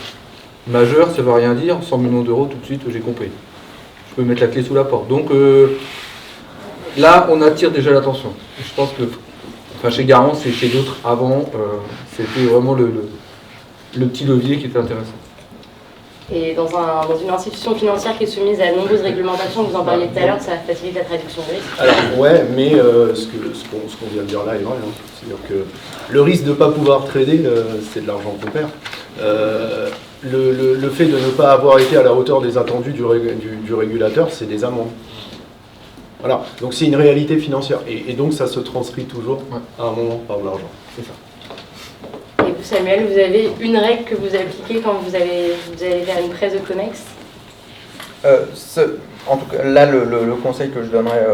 Majeur, ça ne veut rien dire, 100 millions d'euros, tout de suite, j'ai compris. Je peux mettre la clé sous la porte. Donc là, on attire déjà l'attention. Je pense que, chez Garance et chez d'autres avant, c'était vraiment le petit levier qui était intéressant. Et dans une institution financière qui est soumise à de nombreuses réglementations, vous en parliez tout à l'heure, ça facilite la traduction de risque. Alors ouais, mais ce qu'on vient de dire là est vrai. C'est-à-dire que le risque de ne pas pouvoir trader, c'est de l'argent qu'on perd. Le fait de ne pas avoir été à la hauteur des attendus du régulateur, c'est des amendes. Voilà, donc c'est une réalité financière. Et donc ça se transcrit toujours à un moment par de l'argent. C'est ça. Et vous, Samuel, vous avez une règle que vous appliquez quand vous allez faire une presse de COMEX ? En tout cas, là, le conseil que je donnerais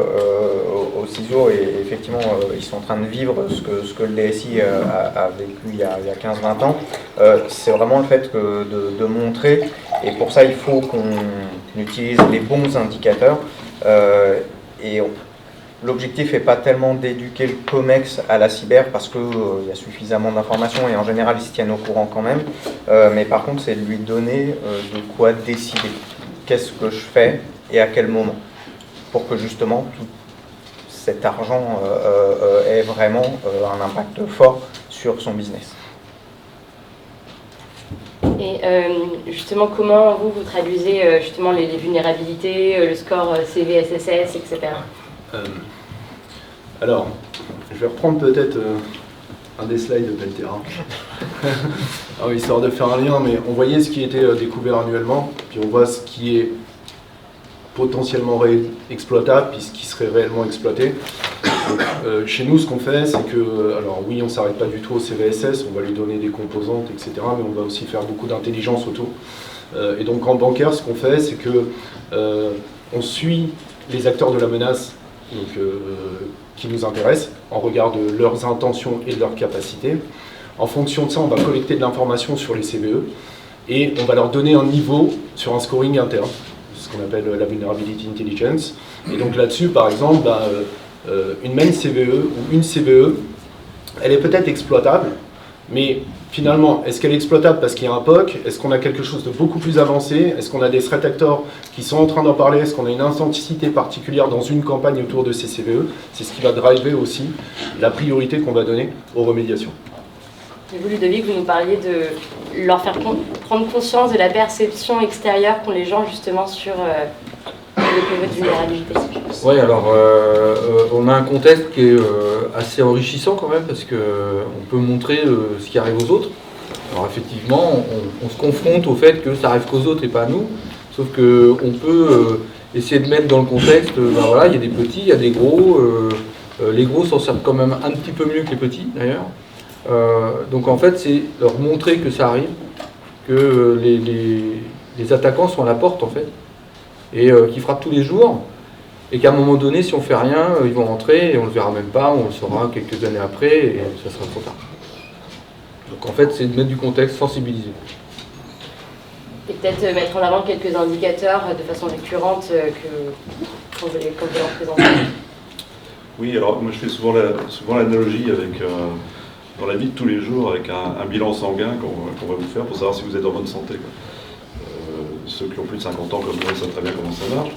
au CISO, et effectivement, ils sont en train de vivre ce que le DSI a vécu il y a 15-20 ans, c'est vraiment le fait de montrer, et pour ça, il faut qu'on utilise les bons indicateurs, l'objectif n'est pas tellement d'éduquer le COMEX à la cyber parce qu'il y a suffisamment d'informations et en général ils se tiennent au courant quand même, mais par contre c'est de lui donner de quoi décider. Qu'est-ce que je fais et à quel moment, pour que justement tout cet argent ait vraiment un impact fort sur son business. Et justement, comment vous traduisez justement les vulnérabilités, le score CVSSS, etc. Alors, je vais reprendre peut-être un des slides de Pentera, histoire de faire un lien, mais on voyait ce qui était découvert annuellement, puis on voit ce qui est potentiellement exploitable, puis ce qui serait réellement exploité. Donc, chez nous, ce qu'on fait, c'est que, alors oui, on ne s'arrête pas du tout au CVSS, on va lui donner des composantes, etc., mais on va aussi faire beaucoup d'intelligence autour. Et donc en bancaire, ce qu'on fait, c'est que on suit les acteurs de la menace donc, qui nous intéressent, en regard de leurs intentions et de leurs capacités. En fonction de ça, on va collecter de l'information sur les CVE et on va leur donner un niveau sur un scoring interne, ce qu'on appelle la Vulnerability Intelligence. Et donc là-dessus, par exemple, une même CVE ou une CVE, elle est peut-être exploitable, mais finalement, est-ce qu'elle est exploitable parce qu'il y a un POC? Est-ce qu'on a quelque chose de beaucoup plus avancé? Est-ce qu'on a des threat actors qui sont en train d'en parler? Est-ce qu'on a une intensité particulière dans une campagne autour de ces CVE? C'est ce qui va driver aussi la priorité qu'on va donner aux remédiations. Et vous, Ludovic, vous nous parliez de leur faire prendre conscience de la perception extérieure qu'ont les gens justement sur le niveau de vulnérabilité. Oui, alors on a un contexte qui est assez enrichissant quand même parce qu'on peut montrer ce qui arrive aux autres. Alors effectivement, on se confronte au fait que ça arrive qu'aux autres et pas à nous, sauf qu'on peut essayer de mettre dans le contexte, voilà, il y a des petits, il y a des gros, les gros s'en servent quand même un petit peu mieux que les petits d'ailleurs. Donc en fait, c'est leur montrer que ça arrive, que les attaquants sont à la porte en fait, et qui frappent tous les jours, et qu'à un moment donné, si on fait rien, ils vont rentrer et on le verra même pas, on le saura quelques années après et ça sera trop tard. Donc en fait, c'est de mettre du contexte, sensibiliser. Et peut-être mettre en avant quelques indicateurs de façon récurrente quand vous les représentez. Oui, alors moi je fais souvent l'analogie avec, dans la vie de tous les jours, avec un bilan sanguin qu'on va vous faire pour savoir si vous êtes en bonne santé, quoi. Ceux qui ont plus de 50 ans comme moi savent très bien comment ça marche.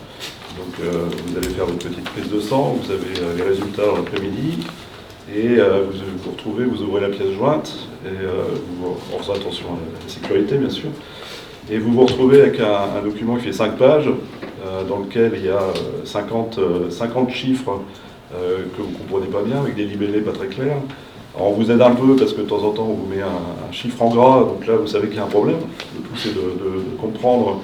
Donc vous allez faire votre petite prise de sang, vous avez les résultats l'après-midi, et vous retrouvez, vous ouvrez la pièce jointe, et en faisant attention à la sécurité bien sûr, et vous vous retrouvez avec un document qui fait 5 pages, dans lequel il y a 50 chiffres que vous ne comprenez pas bien, avec des libellés pas très clairs. Alors on vous aide un peu parce que de temps en temps on vous met un chiffre en gras, donc là vous savez qu'il y a un problème. Le tout c'est de comprendre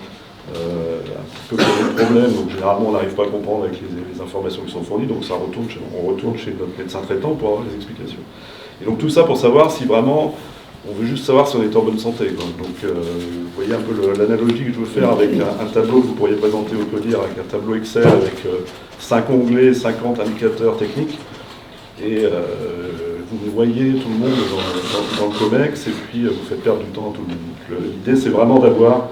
un petit peu quel est le problème, donc généralement on n'arrive pas à comprendre avec les informations qui sont fournies, donc on retourne chez notre médecin traitant pour avoir les explications. Et donc tout ça pour savoir si vraiment, on veut juste savoir si on est en bonne santé, quoi. Donc vous voyez un peu l'analogie que je veux faire avec un tableau que vous pourriez présenter au CODIR, avec un tableau Excel avec 5 onglets, 50 indicateurs techniques, et vous voyez tout le monde dans le COMEX, et puis vous faites perdre du temps à tout le monde. L'idée c'est vraiment d'avoir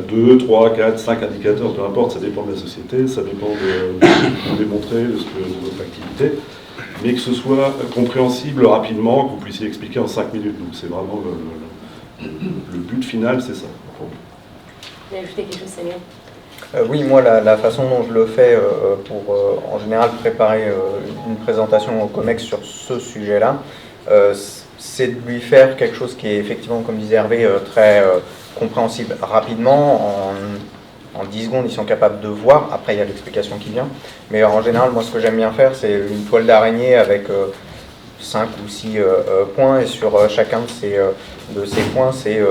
2, 3, 4, 5 indicateurs, peu importe, ça dépend de la société, ça dépend de ce que vous démontrez, de votre activité, mais que ce soit compréhensible rapidement, que vous puissiez expliquer en 5 minutes. Donc c'est vraiment le but final, c'est ça. Vous voulez ajouter quelque chose, Samuel? Oui, moi, la façon dont je le fais pour, en général, préparer une présentation au COMEX sur ce sujet-là, c'est de lui faire quelque chose qui est effectivement, comme disait Hervé, très compréhensible rapidement. En 10 secondes, ils sont capables de voir. Après, il y a l'explication qui vient. Mais en général, moi, ce que j'aime bien faire, c'est une toile d'araignée avec 5 ou 6 points. Et sur chacun de ces points, c'est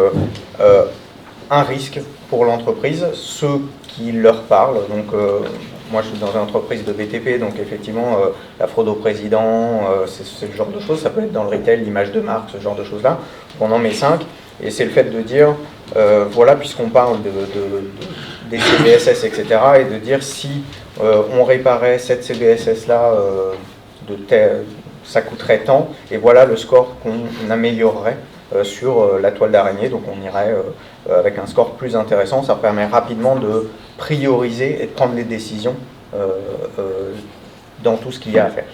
un risque pour l'entreprise, ceux qui leur parlent. Donc, moi, je suis dans une entreprise de BTP, donc effectivement, la fraude au président, c'est le genre de choses. Ça peut être dans le retail, l'image de marque, ce genre de choses-là. On en met 5. Et c'est le fait de dire, voilà, puisqu'on parle des CVSS, etc., et de dire si on réparait cette CVSS-là, ça coûterait tant, et voilà le score qu'on améliorerait sur la toile d'araignée. Donc on irait avec un score plus intéressant. Ça permet rapidement de prioriser et de prendre les décisions dans tout ce qu'il y a à faire.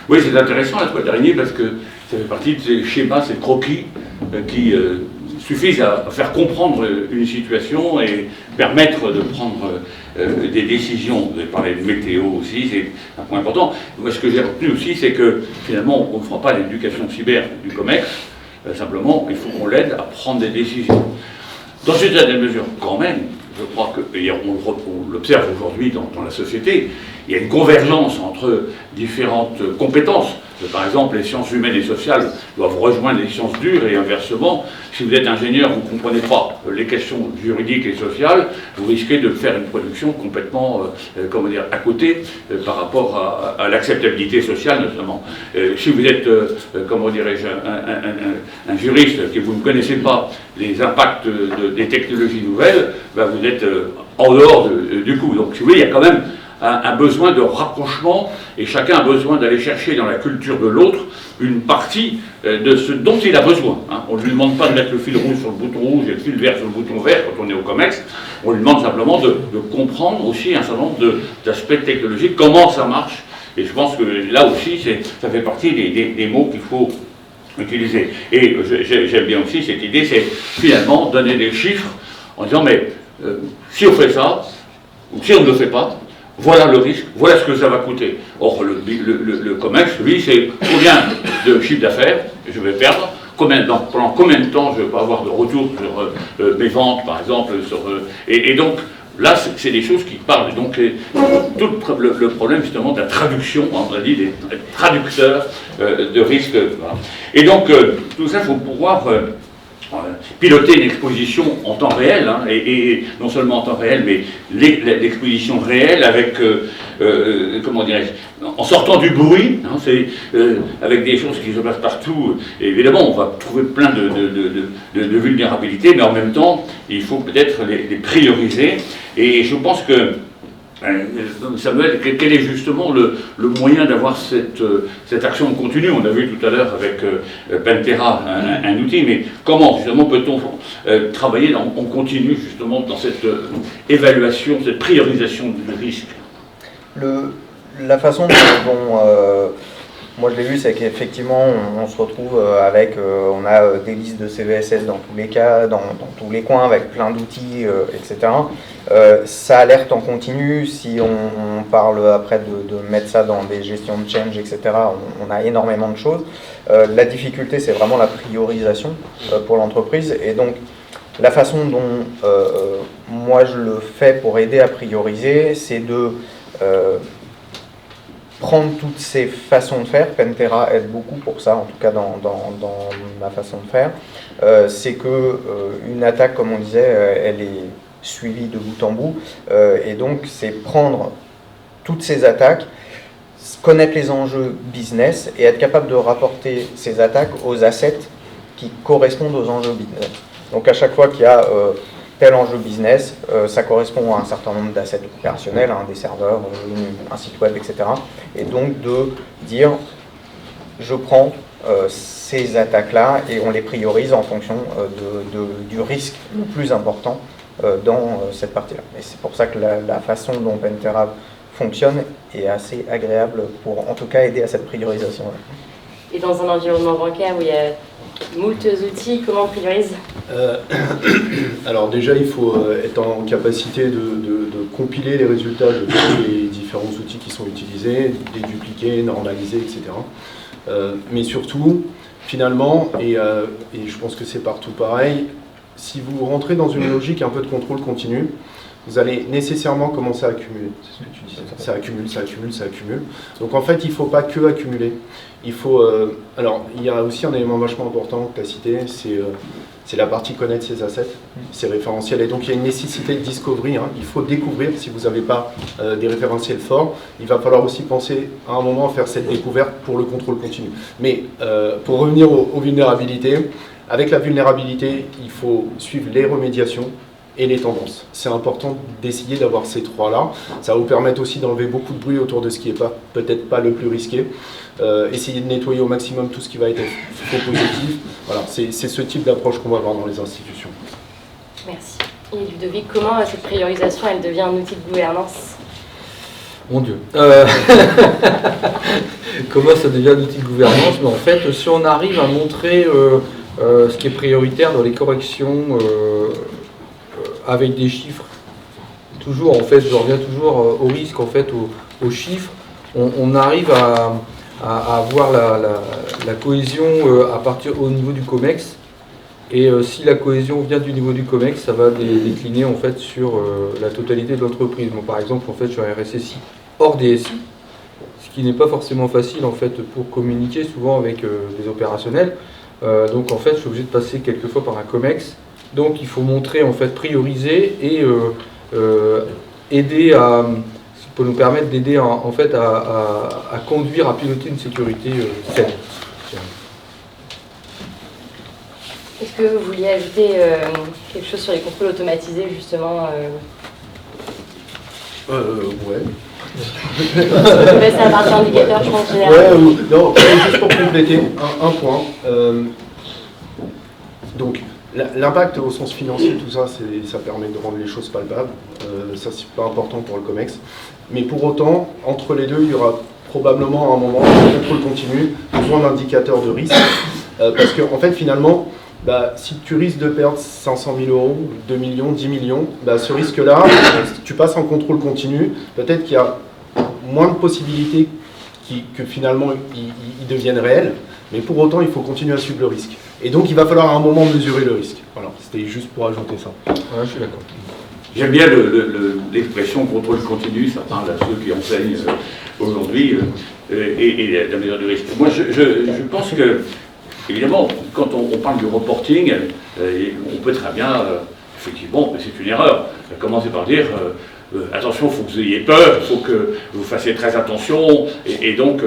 Oui, c'est intéressant la toile d'araignée parce que ça fait partie de ces schémas, ces croquis qui suffisent à faire comprendre une situation et permettre de prendre des décisions. Vous avez parlé de météo aussi, c'est un point important. Moi, ce que j'ai retenu aussi, c'est que finalement, on ne fera pas l'éducation cyber du COMEX, simplement, il faut qu'on l'aide à prendre des décisions. Dans une certaine mesure, quand même, je crois que, et on l'observe aujourd'hui dans la société, il y a une convergence entre différentes compétences. Par exemple, les sciences humaines et sociales doivent rejoindre les sciences dures et inversement. Si vous êtes ingénieur, vous ne comprenez pas les questions juridiques et sociales, vous risquez de faire une production complètement, à côté par rapport à l'acceptabilité sociale notamment. Si vous êtes, un juriste et que vous ne connaissez pas les impacts des technologies nouvelles, ben vous êtes en dehors du coup. Donc si vous voulez, il y a quand même un besoin de rapprochement et chacun a besoin d'aller chercher dans la culture de l'autre une partie de ce dont il a besoin. Hein. On ne lui demande pas de mettre le fil rouge sur le bouton rouge et le fil vert sur le bouton vert quand on est au COMEX. On lui demande simplement de comprendre aussi un certain nombre d'aspects technologiques, comment ça marche. Et je pense que là aussi, ça fait partie des mots qu'il faut utiliser. Et j'aime bien aussi cette idée, c'est finalement donner des chiffres en disant, mais si on fait ça, ou si on ne le fait pas, voilà le risque, voilà ce que ça va coûter. Or, le COMEX, lui, c'est combien de chiffre d'affaires je vais perdre, pendant combien de temps je vais pas avoir de retour sur mes ventes, par exemple. Et donc, là, c'est des choses qui parlent. Donc, tout le problème, justement, de la traduction, on a dit des traducteurs de risques. Voilà. Et donc, tout ça, il faut pouvoir piloter une exposition en temps réel, hein, et non seulement en temps réel, mais l'exposition réelle avec, comment dirais-je, en sortant du bruit, hein, avec des choses qui se passent partout. Et évidemment, on va trouver plein de vulnérabilités, mais en même temps, il faut peut-être les prioriser. Et je pense que Samuel, quel est justement le moyen d'avoir cette action continue? On a vu tout à l'heure avec Pantera un outil, mais comment justement peut-on travailler en continu justement dans cette évaluation, cette priorisation du risque? La façon dont moi je l'ai vu, c'est qu'effectivement on se retrouve avec, on a des listes de CVSS dans tous les cas, dans tous les coins, avec plein d'outils, etc. Ça alerte en continu. Si on parle après de mettre ça dans des gestions de change, etc., on a énormément de choses. La difficulté, c'est vraiment la priorisation pour l'entreprise. Et donc, la façon dont moi je le fais pour aider à prioriser, c'est de prendre toutes ces façons de faire. Pantera aide beaucoup pour ça, en tout cas dans ma façon de faire. C'est que une attaque, comme on disait, elle est suivie de bout en bout, et donc c'est prendre toutes ces attaques, connaître les enjeux business et être capable de rapporter ces attaques aux assets qui correspondent aux enjeux business. Donc à chaque fois qu'il y a tel enjeu business, ça correspond à un certain nombre d'assets opérationnels, hein, des serveurs, un site web, etc. Et donc de dire, je prends ces attaques-là et on les priorise en fonction du risque le plus important dans cette partie-là. Et c'est pour ça que la façon dont Pantera fonctionne est assez agréable pour, en tout cas, aider à cette priorisation. Et dans un environnement bancaire où il y a moult outils, comment on priorise? Alors déjà, il faut être en capacité de compiler les résultats de tous les différents outils qui sont utilisés, les dupliquer, normaliser, etc. Mais surtout, finalement, et je pense que c'est partout pareil, si vous rentrez dans une logique un peu de contrôle continu, vous allez nécessairement commencer à accumuler. C'est ce que tu disais. Ça accumule, ça accumule, ça accumule. Donc en fait, il ne faut pas que accumuler. Il faut. Alors, il y a aussi un élément vachement important que tu as cité, c'est la partie connaître ses assets, ses référentiels. Et donc il y a une nécessité de discovery. Hein. Il faut découvrir. Si vous n'avez pas des référentiels forts, il va falloir aussi penser à un moment à faire cette découverte pour le contrôle continu. Mais pour revenir aux vulnérabilités, avec la vulnérabilité, il faut suivre les remédiations et les tendances. C'est important d'essayer d'avoir ces trois-là. Ça va vous permettre aussi d'enlever beaucoup de bruit autour de ce qui n'est peut-être pas le plus risqué. Essayer de nettoyer au maximum tout ce qui va être faux positif. Voilà, c'est ce type d'approche qu'on va avoir dans les institutions. Merci. Et Ludovic, comment cette priorisation, elle devient un outil de gouvernance? Mon Dieu. Comment ça devient un outil de gouvernance? Mais en fait, si on arrive à montrer ce qui est prioritaire dans les corrections avec des chiffres, toujours en fait, je reviens toujours au risque, en fait, aux chiffres, on arrive à avoir la cohésion à partir au niveau du COMEX, et si la cohésion vient du niveau du COMEX, ça va décliner en fait sur la totalité de l'entreprise. Bon, par exemple, en fait, sur un RSSI hors DSI, ce qui n'est pas forcément facile en fait pour communiquer souvent avec des opérationnels. Donc en fait, je suis obligé de passer quelquefois par un COMEX. Donc il faut montrer, en fait, prioriser et aider à, ce qui peut nous permettre d'aider en fait à conduire, à piloter une sécurité saine. Est-ce que vous vouliez ajouter quelque chose sur les contrôles automatisés, justement Ouais. Mais c'est à partir d'indicateur, je pense, général. Ouais, non, juste pour compléter, un point. Donc, l'impact au sens financier, tout ça, ça permet de rendre les choses palpables. Ça, c'est pas important pour le COMEX. Mais pour autant, entre les deux, il y aura probablement à un moment de contrôle continu, besoin d'indicateurs de risque. Parce qu'en fait, finalement, si tu risques de perdre 500 000 euros, 2 millions, 10 millions, ce risque-là, si tu passes en contrôle continu, peut-être qu'il y a moins de possibilités que finalement ils deviennent réels, mais pour autant il faut continuer à suivre le risque. Et donc il va falloir à un moment mesurer le risque. Voilà, c'était juste pour ajouter ça. Ouais, je suis d'accord. J'aime bien l'expression contrôle continu, ça parle à ceux qui enseignent aujourd'hui et la mesure du risque. Moi je pense que, évidemment, quand on parle du reporting, on peut très bien, effectivement, c'est une erreur, commencer par dire attention, il faut que vous ayez peur, il faut que vous fassiez très attention, et donc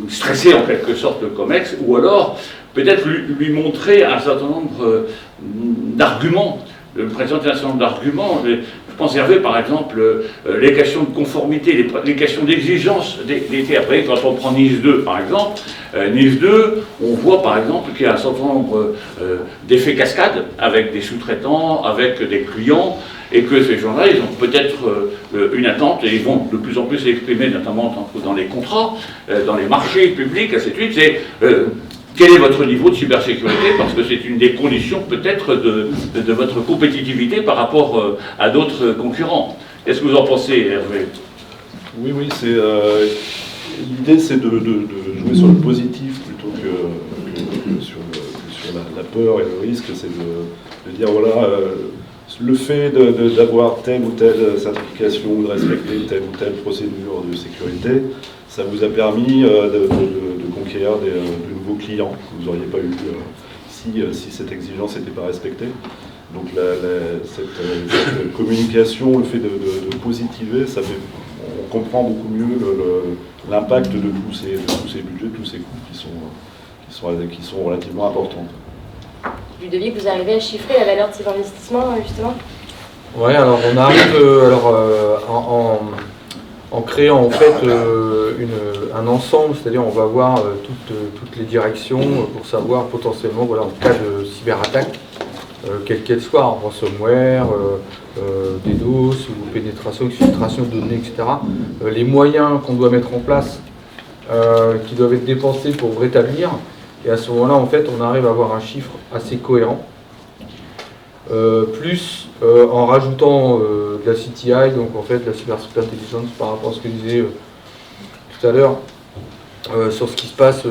stresser en quelque sorte le COMEX, ou alors peut-être lui montrer un certain nombre d'arguments, présenter un certain nombre d'arguments. Je pense, Hervé, par exemple, les questions de conformité, les questions d'exigence d'été. Après, quand on prend Nice 2, par exemple, Nice 2, on voit, par exemple, qu'il y a un certain nombre d'effets cascades avec des sous-traitants, avec des clients, et que ces gens-là, ils ont peut-être une attente, et ils vont de plus en plus s'exprimer, notamment dans les contrats, dans les marchés publics, ainsi de suite. C'est quel est votre niveau de cybersécurité, parce que c'est une des conditions peut-être de votre compétitivité par rapport à d'autres concurrents. Qu'est-ce que vous en pensez, Hervé? Oui, l'idée c'est de jouer sur le positif plutôt que sur la peur et le risque. C'est de dire voilà, le fait d'avoir telle ou telle certification, ou de respecter telle ou telle procédure de sécurité, ça vous a permis de conquérir de nouveaux clients que vous n'auriez pas eu si cette exigence n'était pas respectée. Donc cette communication, le fait de positiver, ça fait, on comprend beaucoup mieux l'impact de tous ces budgets, tous ces coûts qui sont relativement importants. Ludovic, vous arrivez à chiffrer la valeur de ces investissements, justement? Ouais, alors on arrive en créant en fait un ensemble, c'est-à-dire on va voir toutes les directions pour savoir potentiellement, voilà, en cas de cyberattaque, quelle qu'elle soit, en ransomware, DDoS ou pénétration, exfiltration de données, etc., les moyens qu'on doit mettre en place, qui doivent être dépensés pour rétablir. Et à ce moment-là, en fait, on arrive à avoir un chiffre assez cohérent. Plus en rajoutant de la CTI, donc en fait de la cybersécurité intelligence par rapport à ce que disait tout à l'heure, sur ce qui se passe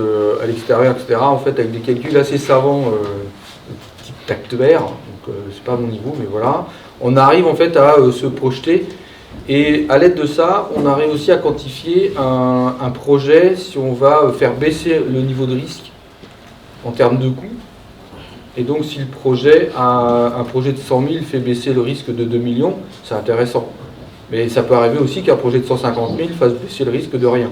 à l'extérieur, etc. En fait, avec des calculs assez savants, type Tactebert, donc c'est pas à mon niveau, mais voilà. On arrive en fait à se projeter. Et à l'aide de ça, on arrive aussi à quantifier un projet si on va faire baisser le niveau de risque en termes de coûts. Et donc si le projet, un projet de 100 000 fait baisser le risque de 2 millions, c'est intéressant. Mais ça peut arriver aussi qu'un projet de 150 000 fasse baisser le risque de rien.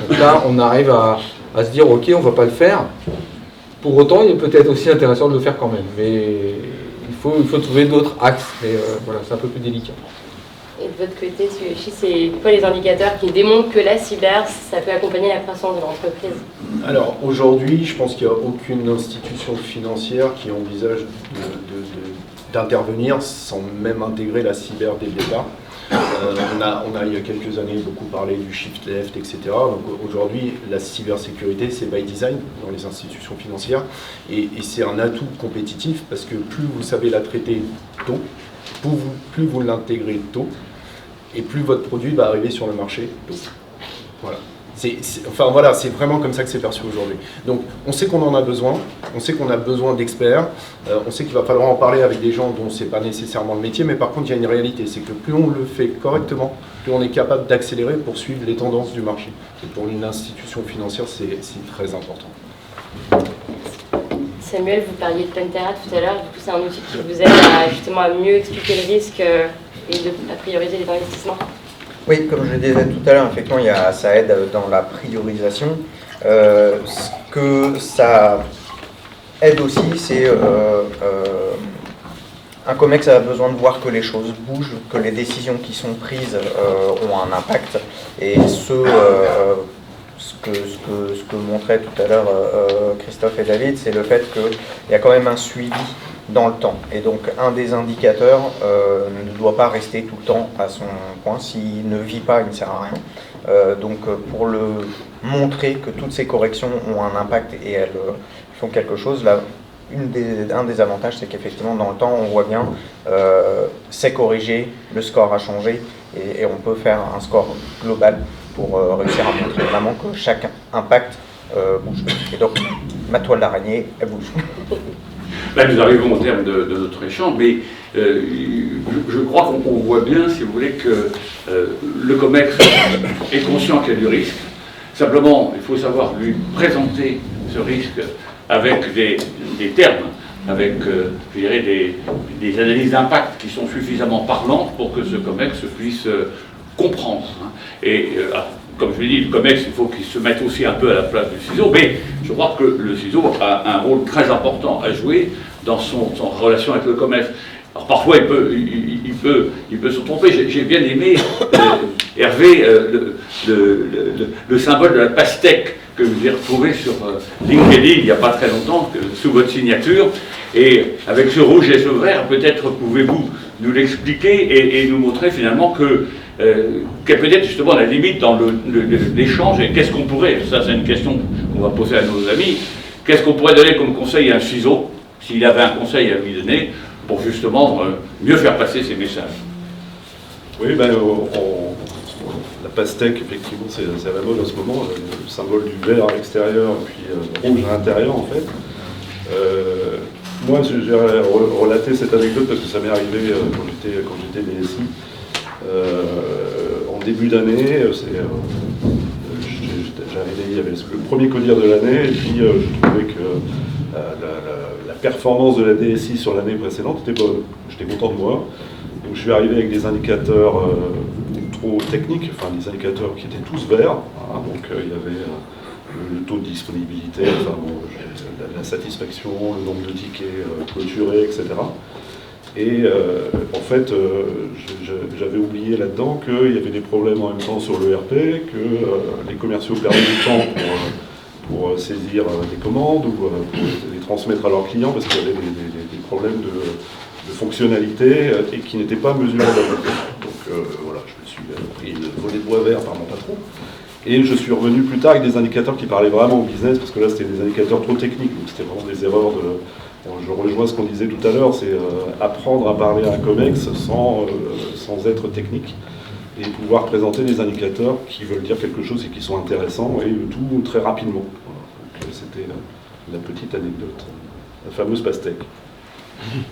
Donc là, on arrive à se dire, ok, on ne va pas le faire. Pour autant, il est peut-être aussi intéressant de le faire quand même. Mais il faut trouver d'autres axes. Mais voilà, c'est un peu plus délicat. Et de votre côté, c'est quoi les indicateurs qui démontrent que la cyber, ça peut accompagner la croissance de l'entreprise? Alors aujourd'hui, je pense qu'il n'y a aucune institution financière qui envisage d'intervenir sans même intégrer la cyber dès le départ. On a il y a quelques années beaucoup parlé du shift left, etc. Donc aujourd'hui, la cybersécurité, c'est by design dans les institutions financières et c'est un atout compétitif parce que plus vous savez la traiter tôt, plus vous l'intégrez tôt, et plus votre produit va arriver sur le marché tôt. Voilà. C'est vraiment comme ça que c'est perçu aujourd'hui. Donc on sait qu'on en a besoin, on sait qu'on a besoin d'experts, on sait qu'il va falloir en parler avec des gens dont c'est pas nécessairement le métier, mais par contre il y a une réalité, c'est que plus on le fait correctement, plus on est capable d'accélérer pour suivre les tendances du marché. Et pour une institution financière, c'est très important. Samuel, vous parliez de Pantera tout à l'heure, du coup c'est un outil qui vous aide à mieux expliquer le risque et à prioriser les investissements. Oui, comme je le disais tout à l'heure, effectivement, ça aide dans la priorisation. Ce que ça aide aussi, c'est Un COMEX a besoin de voir que les choses bougent, que les décisions qui sont prises ont un impact. Et ce que montraient tout à l'heure Christophe et David, c'est le fait qu'il y a quand même un suivi dans le temps. Et donc un des indicateurs ne doit pas rester tout le temps à son point. S'il ne vit pas, il ne sert à rien. Donc pour le montrer que toutes ces corrections ont un impact et elles font quelque chose, là, un des avantages, c'est qu'effectivement dans le temps, on voit bien, c'est corrigé, le score a changé, et on peut faire un score global pour réussir à montrer vraiment que chaque impact bouge. Et donc, ma toile d'araignée, elle bouge. Là, nous arrivons au terme de notre échange, mais je crois qu'on voit bien, si vous voulez, que le COMEX est conscient qu'il y a du risque. Simplement, il faut savoir lui présenter ce risque avec des termes, avec, je dirais, des analyses d'impact qui sont suffisamment parlantes pour que ce COMEX puisse comprendre. Et comme je l'ai dit, le COMEX, il faut qu'il se mette aussi un peu à la place du CISO, mais je crois que le CISO a un rôle très important à jouer dans son relation avec le COMEX. Alors parfois, il peut se tromper. J'ai bien aimé, Hervé, le symbole de la pastèque que vous avez retrouvé sur LinkedIn il n'y a pas très longtemps, sous votre signature. Et avec ce rouge et ce vert, peut-être pouvez-vous nous l'expliquer et nous montrer finalement quelle peut être justement la limite dans l'échange et qu'est-ce qu'on pourrait, ça c'est une question qu'on va poser à nos amis, qu'est-ce qu'on pourrait donner comme conseil à un CISO, s'il avait un conseil à lui donner, pour justement mieux faire passer ces messages. Oui, la pastèque, effectivement, c'est à la mode en ce moment, le symbole du vert à l'extérieur et puis rouge à l'intérieur, en fait. Moi, j'ai relaté cette anecdote parce que ça m'est arrivé quand j'étais DSI. En début d'année, j'arrivais, il y avait le premier codir de l'année, et puis je trouvais que la performance de la DSI sur l'année précédente était bonne. J'étais content de moi. Donc je suis arrivé avec des indicateurs trop techniques, enfin des indicateurs qui étaient tous verts. Hein, donc il y avait le taux de disponibilité, enfin, la satisfaction, le nombre de tickets clôturés, etc. Et en fait, j'avais oublié là-dedans qu'il y avait des problèmes en même temps sur l'ERP, que les commerciaux perdaient du temps pour saisir des commandes ou pour les transmettre à leurs clients parce qu'il y avait des problèmes de fonctionnalité et qui n'étaient pas mesurés. Donc voilà, je me suis pris une volée de bois vert par mon patron. Et je suis revenu plus tard avec des indicateurs qui parlaient vraiment au business, parce que là c'était des indicateurs trop techniques, donc c'était vraiment des erreurs de... Bon, je rejoins ce qu'on disait tout à l'heure, c'est apprendre à parler à un COMEX sans être technique, et pouvoir présenter des indicateurs qui veulent dire quelque chose et qui sont intéressants, et tout très rapidement. Voilà. C'était la petite anecdote, la fameuse pastèque.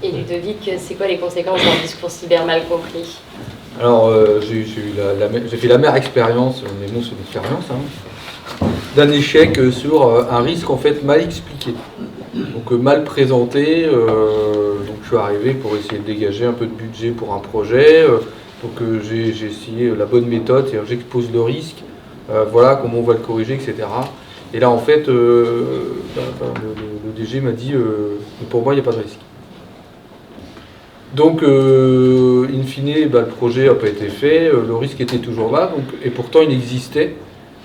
Et Ludovic, c'est quoi les conséquences d'un discours cyber mal compris? Alors, j'ai fait l'amère expérience, mais non, c'est une expérience, hein, d'un échec sur un risque en fait mal expliqué, donc mal présenté. Donc je suis arrivé pour essayer de dégager un peu de budget pour un projet. Donc j'ai essayé la bonne méthode, c'est-à-dire j'expose le risque, voilà comment on va le corriger, etc. Et là en fait, le DG m'a dit pour moi il n'y a pas de risque. Donc, in fine, le projet n'a pas été fait, le risque était toujours là, donc, et pourtant il existait,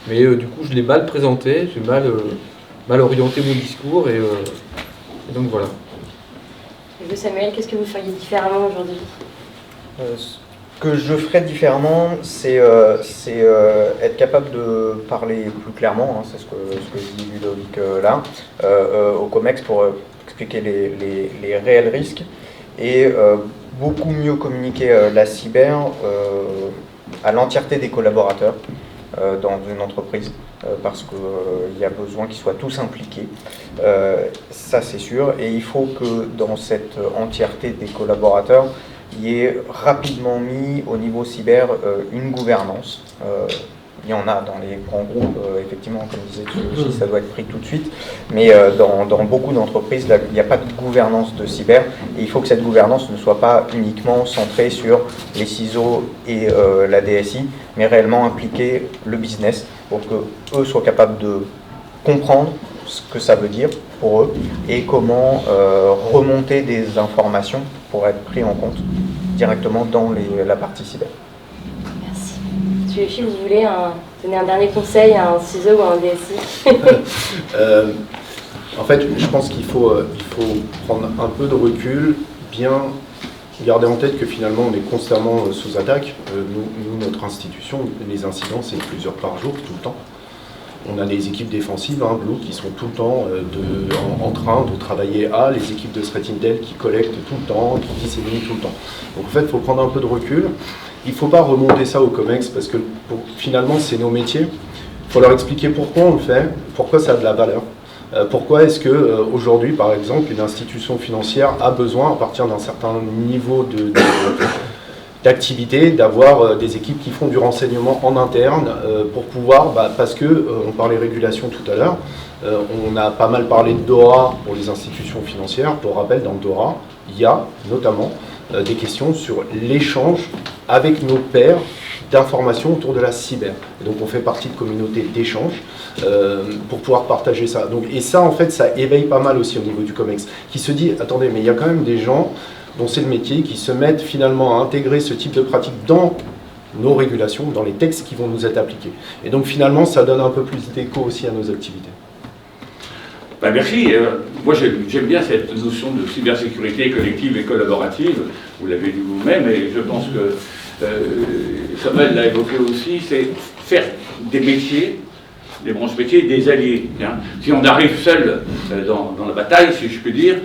mais du coup je l'ai mal présenté, j'ai mal orienté mon discours, et donc voilà. Et vous, Samuel, qu'est-ce que vous feriez différemment aujourd'hui? Ce que je ferais différemment, c'est être capable de parler plus clairement, hein, c'est ce que dit Ludovic là, au COMEX pour expliquer les réels risques. Et beaucoup mieux communiquer la cyber à l'entièreté des collaborateurs dans une entreprise parce qu'il y a besoin qu'ils soient tous impliqués, ça c'est sûr, et il faut que dans cette entièreté des collaborateurs, il y ait rapidement mis au niveau cyber une gouvernance. Il y en a dans les grands groupes, effectivement, comme disait Thierry, ça doit être pris tout de suite, mais dans beaucoup d'entreprises, il n'y a pas de gouvernance de cyber, et il faut que cette gouvernance ne soit pas uniquement centrée sur les CISO et la DSI, mais réellement impliquer le business pour qu'eux soient capables de comprendre ce que ça veut dire, pour eux et comment remonter des informations pour être pris en compte directement dans la partie cyber. Merci. Monsieur Léfy, vous voulez donner un dernier conseil à un CISO ou à un DSI? En fait, je pense qu'il faut prendre un peu de recul, bien garder en tête que finalement on est constamment sous attaque. Nous, notre institution, les incidents, c'est plusieurs par jour, tout le temps. On a des équipes défensives, Blue, qui sont tout le temps en train de travailler les équipes de Threat Intel qui collectent tout le temps, qui disséminent tout le temps. Donc en fait, il faut prendre un peu de recul. Il ne faut pas remonter ça au COMEX parce que finalement, c'est nos métiers. Il faut leur expliquer pourquoi on le fait, pourquoi ça a de la valeur. Pourquoi est-ce qu'aujourd'hui, par exemple, une institution financière a besoin, à partir d'un certain niveau d'activité, d'avoir des équipes qui font du renseignement en interne pour pouvoir, parce que, on parlait régulation tout à l'heure, on a pas mal parlé de DORA pour les institutions financières. Pour rappel, dans DORA, il y a notamment des questions sur l'échange avec nos pairs d'informations autour de la cyber. Et donc on fait partie de communautés d'échange pour pouvoir partager ça. Donc, et ça, en fait, ça éveille pas mal aussi au niveau du COMEX, qui se dit, attendez, mais il y a quand même des gens dont c'est le métier, qui se mettent finalement à intégrer ce type de pratique dans nos régulations, dans les textes qui vont nous être appliqués. Et donc finalement, ça donne un peu plus d'écho aussi à nos activités. Merci. Moi, j'aime bien cette notion de cybersécurité collective et collaborative. Vous l'avez dit vous-même, et je pense que Samuel l'a évoqué aussi, c'est faire des métiers, des branches métiers, des alliés. Hein. Si on arrive seul dans la bataille, si je puis dire,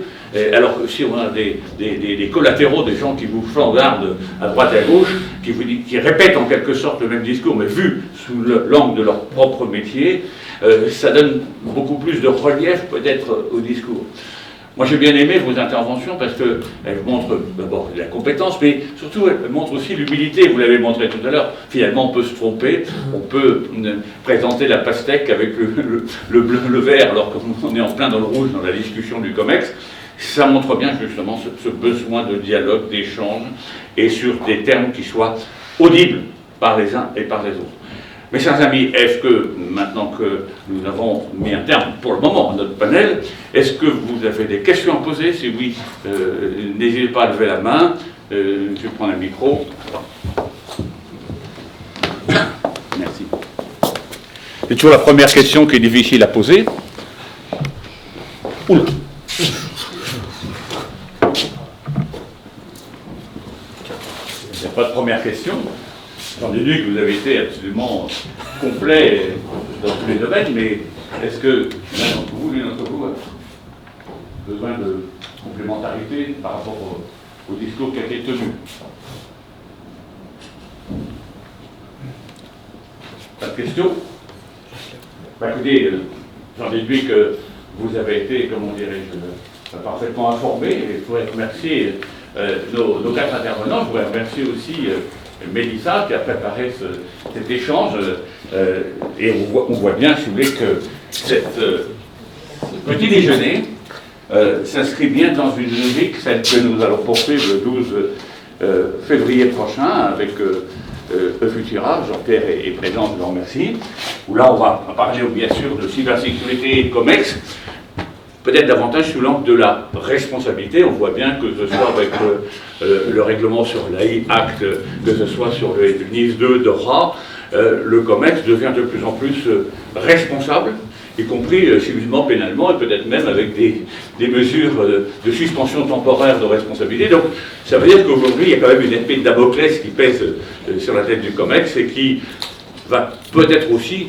alors que si on a des collatéraux, des gens qui vous flandardent à droite et à gauche, qui répètent en quelque sorte le même discours, mais vu sous l'angle de leur propre métier, ça donne beaucoup plus de relief peut-être au discours. Moi j'ai bien aimé vos interventions parce qu'elles montrent d'abord la compétence, mais surtout elles montrent aussi l'humilité, vous l'avez montré tout à l'heure. Finalement on peut se tromper, on peut présenter la pastèque avec le vert alors qu'on est en plein dans le rouge dans la discussion du COMEX. Ça montre bien justement ce besoin de dialogue, d'échange, et sur des termes qui soient audibles par les uns et par les autres. Mes chers amis, est-ce que, maintenant que nous avons mis un terme pour le moment à notre panel, est-ce que vous avez des questions à poser? Si oui, n'hésitez pas à lever la main. Je vais prendre un micro. Merci. C'est toujours la première question qui est difficile à poser. Oula. Il n'y a pas de première question. J'en déduis que vous avez été absolument complet dans tous les domaines, mais est-ce que l'un d'entre vous a besoin de complémentarité par rapport au discours qui a été tenu? Pas de questions? Écoutez, j'en déduis que vous avez été, comment dirais-je, parfaitement informés, et je voudrais remercier nos quatre intervenants. Je voudrais remercier aussi Mélissa qui a préparé cet échange, et on voit bien, si vous voulez, que ce petit déjeuner s'inscrit bien dans une logique, celle que nous allons poursuivre le 12 février prochain avec Futura. Jean-Pierre est présent, je vous remercie, où là on va parler bien sûr de cybersécurité et de COMEX, peut-être davantage sous l'angle de la responsabilité. On voit bien que ce soit avec le règlement sur l'AI Act, que ce soit sur le NIS 2 de RA, le COMEX devient de plus en plus responsable, y compris civilement, pénalement, et peut-être même avec des mesures de suspension temporaire de responsabilité. Donc ça veut dire qu'aujourd'hui, il y a quand même une épée de Damoclès qui pèse sur la tête du COMEX et qui va peut-être aussi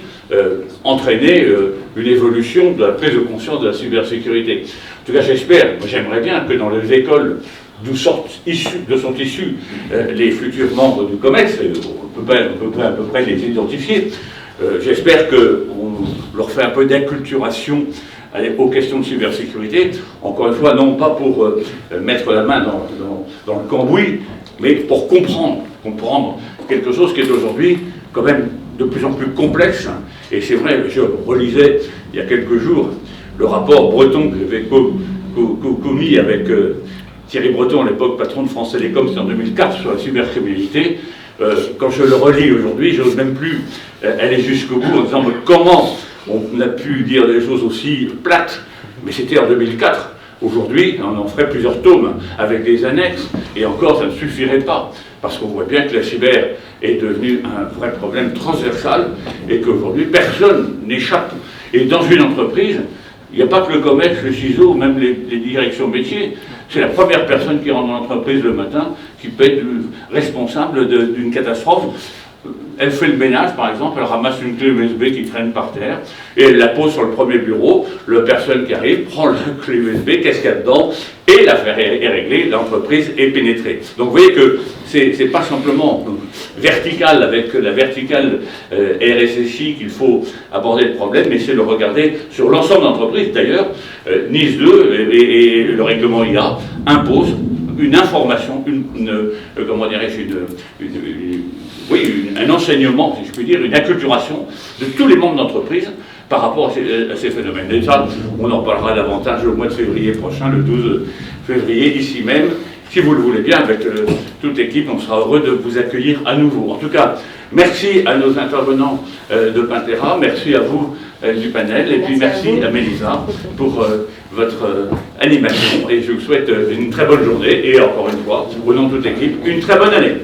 entraîner une évolution de la prise de conscience de la cybersécurité. En tout cas, j'espère, j'aimerais bien que dans les écoles d'où sont issus les futurs membres du COMEX, on peut à peu près les identifier, j'espère qu'on leur fait un peu d'inculturation aux questions de cybersécurité, encore une fois, non pas pour mettre la main dans le cambouis, mais pour comprendre quelque chose qui est aujourd'hui quand même de plus en plus complexe. Et c'est vrai, je relisais il y a quelques jours le rapport Breton que j'avais commis avec Thierry Breton, à l'époque patron de France Télécom, c'était en 2004, sur la cybercriminalité. Quand je le relis aujourd'hui, je n'ose même plus aller jusqu'au bout en disant comment on a pu dire des choses aussi plates Mais c'était en 2004. Aujourd'hui, on en ferait plusieurs tomes avec des annexes, et encore, ça ne suffirait pas. Parce qu'on voit bien que la cyber est devenue un vrai problème transversal, et qu'aujourd'hui, personne n'échappe. Et dans une entreprise, il n'y a pas que le commerce, le ciseau, ou même les directions métiers. C'est la première personne qui rentre dans l'entreprise le matin qui peut être responsable d'une catastrophe. Elle fait le ménage, par exemple, elle ramasse une clé USB qui traîne par terre, et elle la pose sur le premier bureau. La personne qui arrive prend la clé USB, qu'est-ce qu'il y a dedans, et l'affaire est réglée, l'entreprise est pénétrée. Donc vous voyez que c'est pas simplement vertical, avec la verticale RSSI qu'il faut aborder le problème, mais c'est le regarder sur l'ensemble d'entreprises. D'ailleurs, NIS 2 et le règlement IA imposent une information, comment dirais-je, un enseignement, si je puis dire, une acculturation de tous les membres d'entreprise par rapport à ces phénomènes. Et ça, on en parlera davantage au mois de février prochain, le 12 février, ici même. Si vous le voulez bien, avec toute l'équipe, on sera heureux de vous accueillir à nouveau. En tout cas, merci à nos intervenants de Pintera, merci à vous du panel, et puis merci à Mélisa pour votre animation. Et je vous souhaite une très bonne journée, et encore une fois, au nom de toute l'équipe, une très bonne année.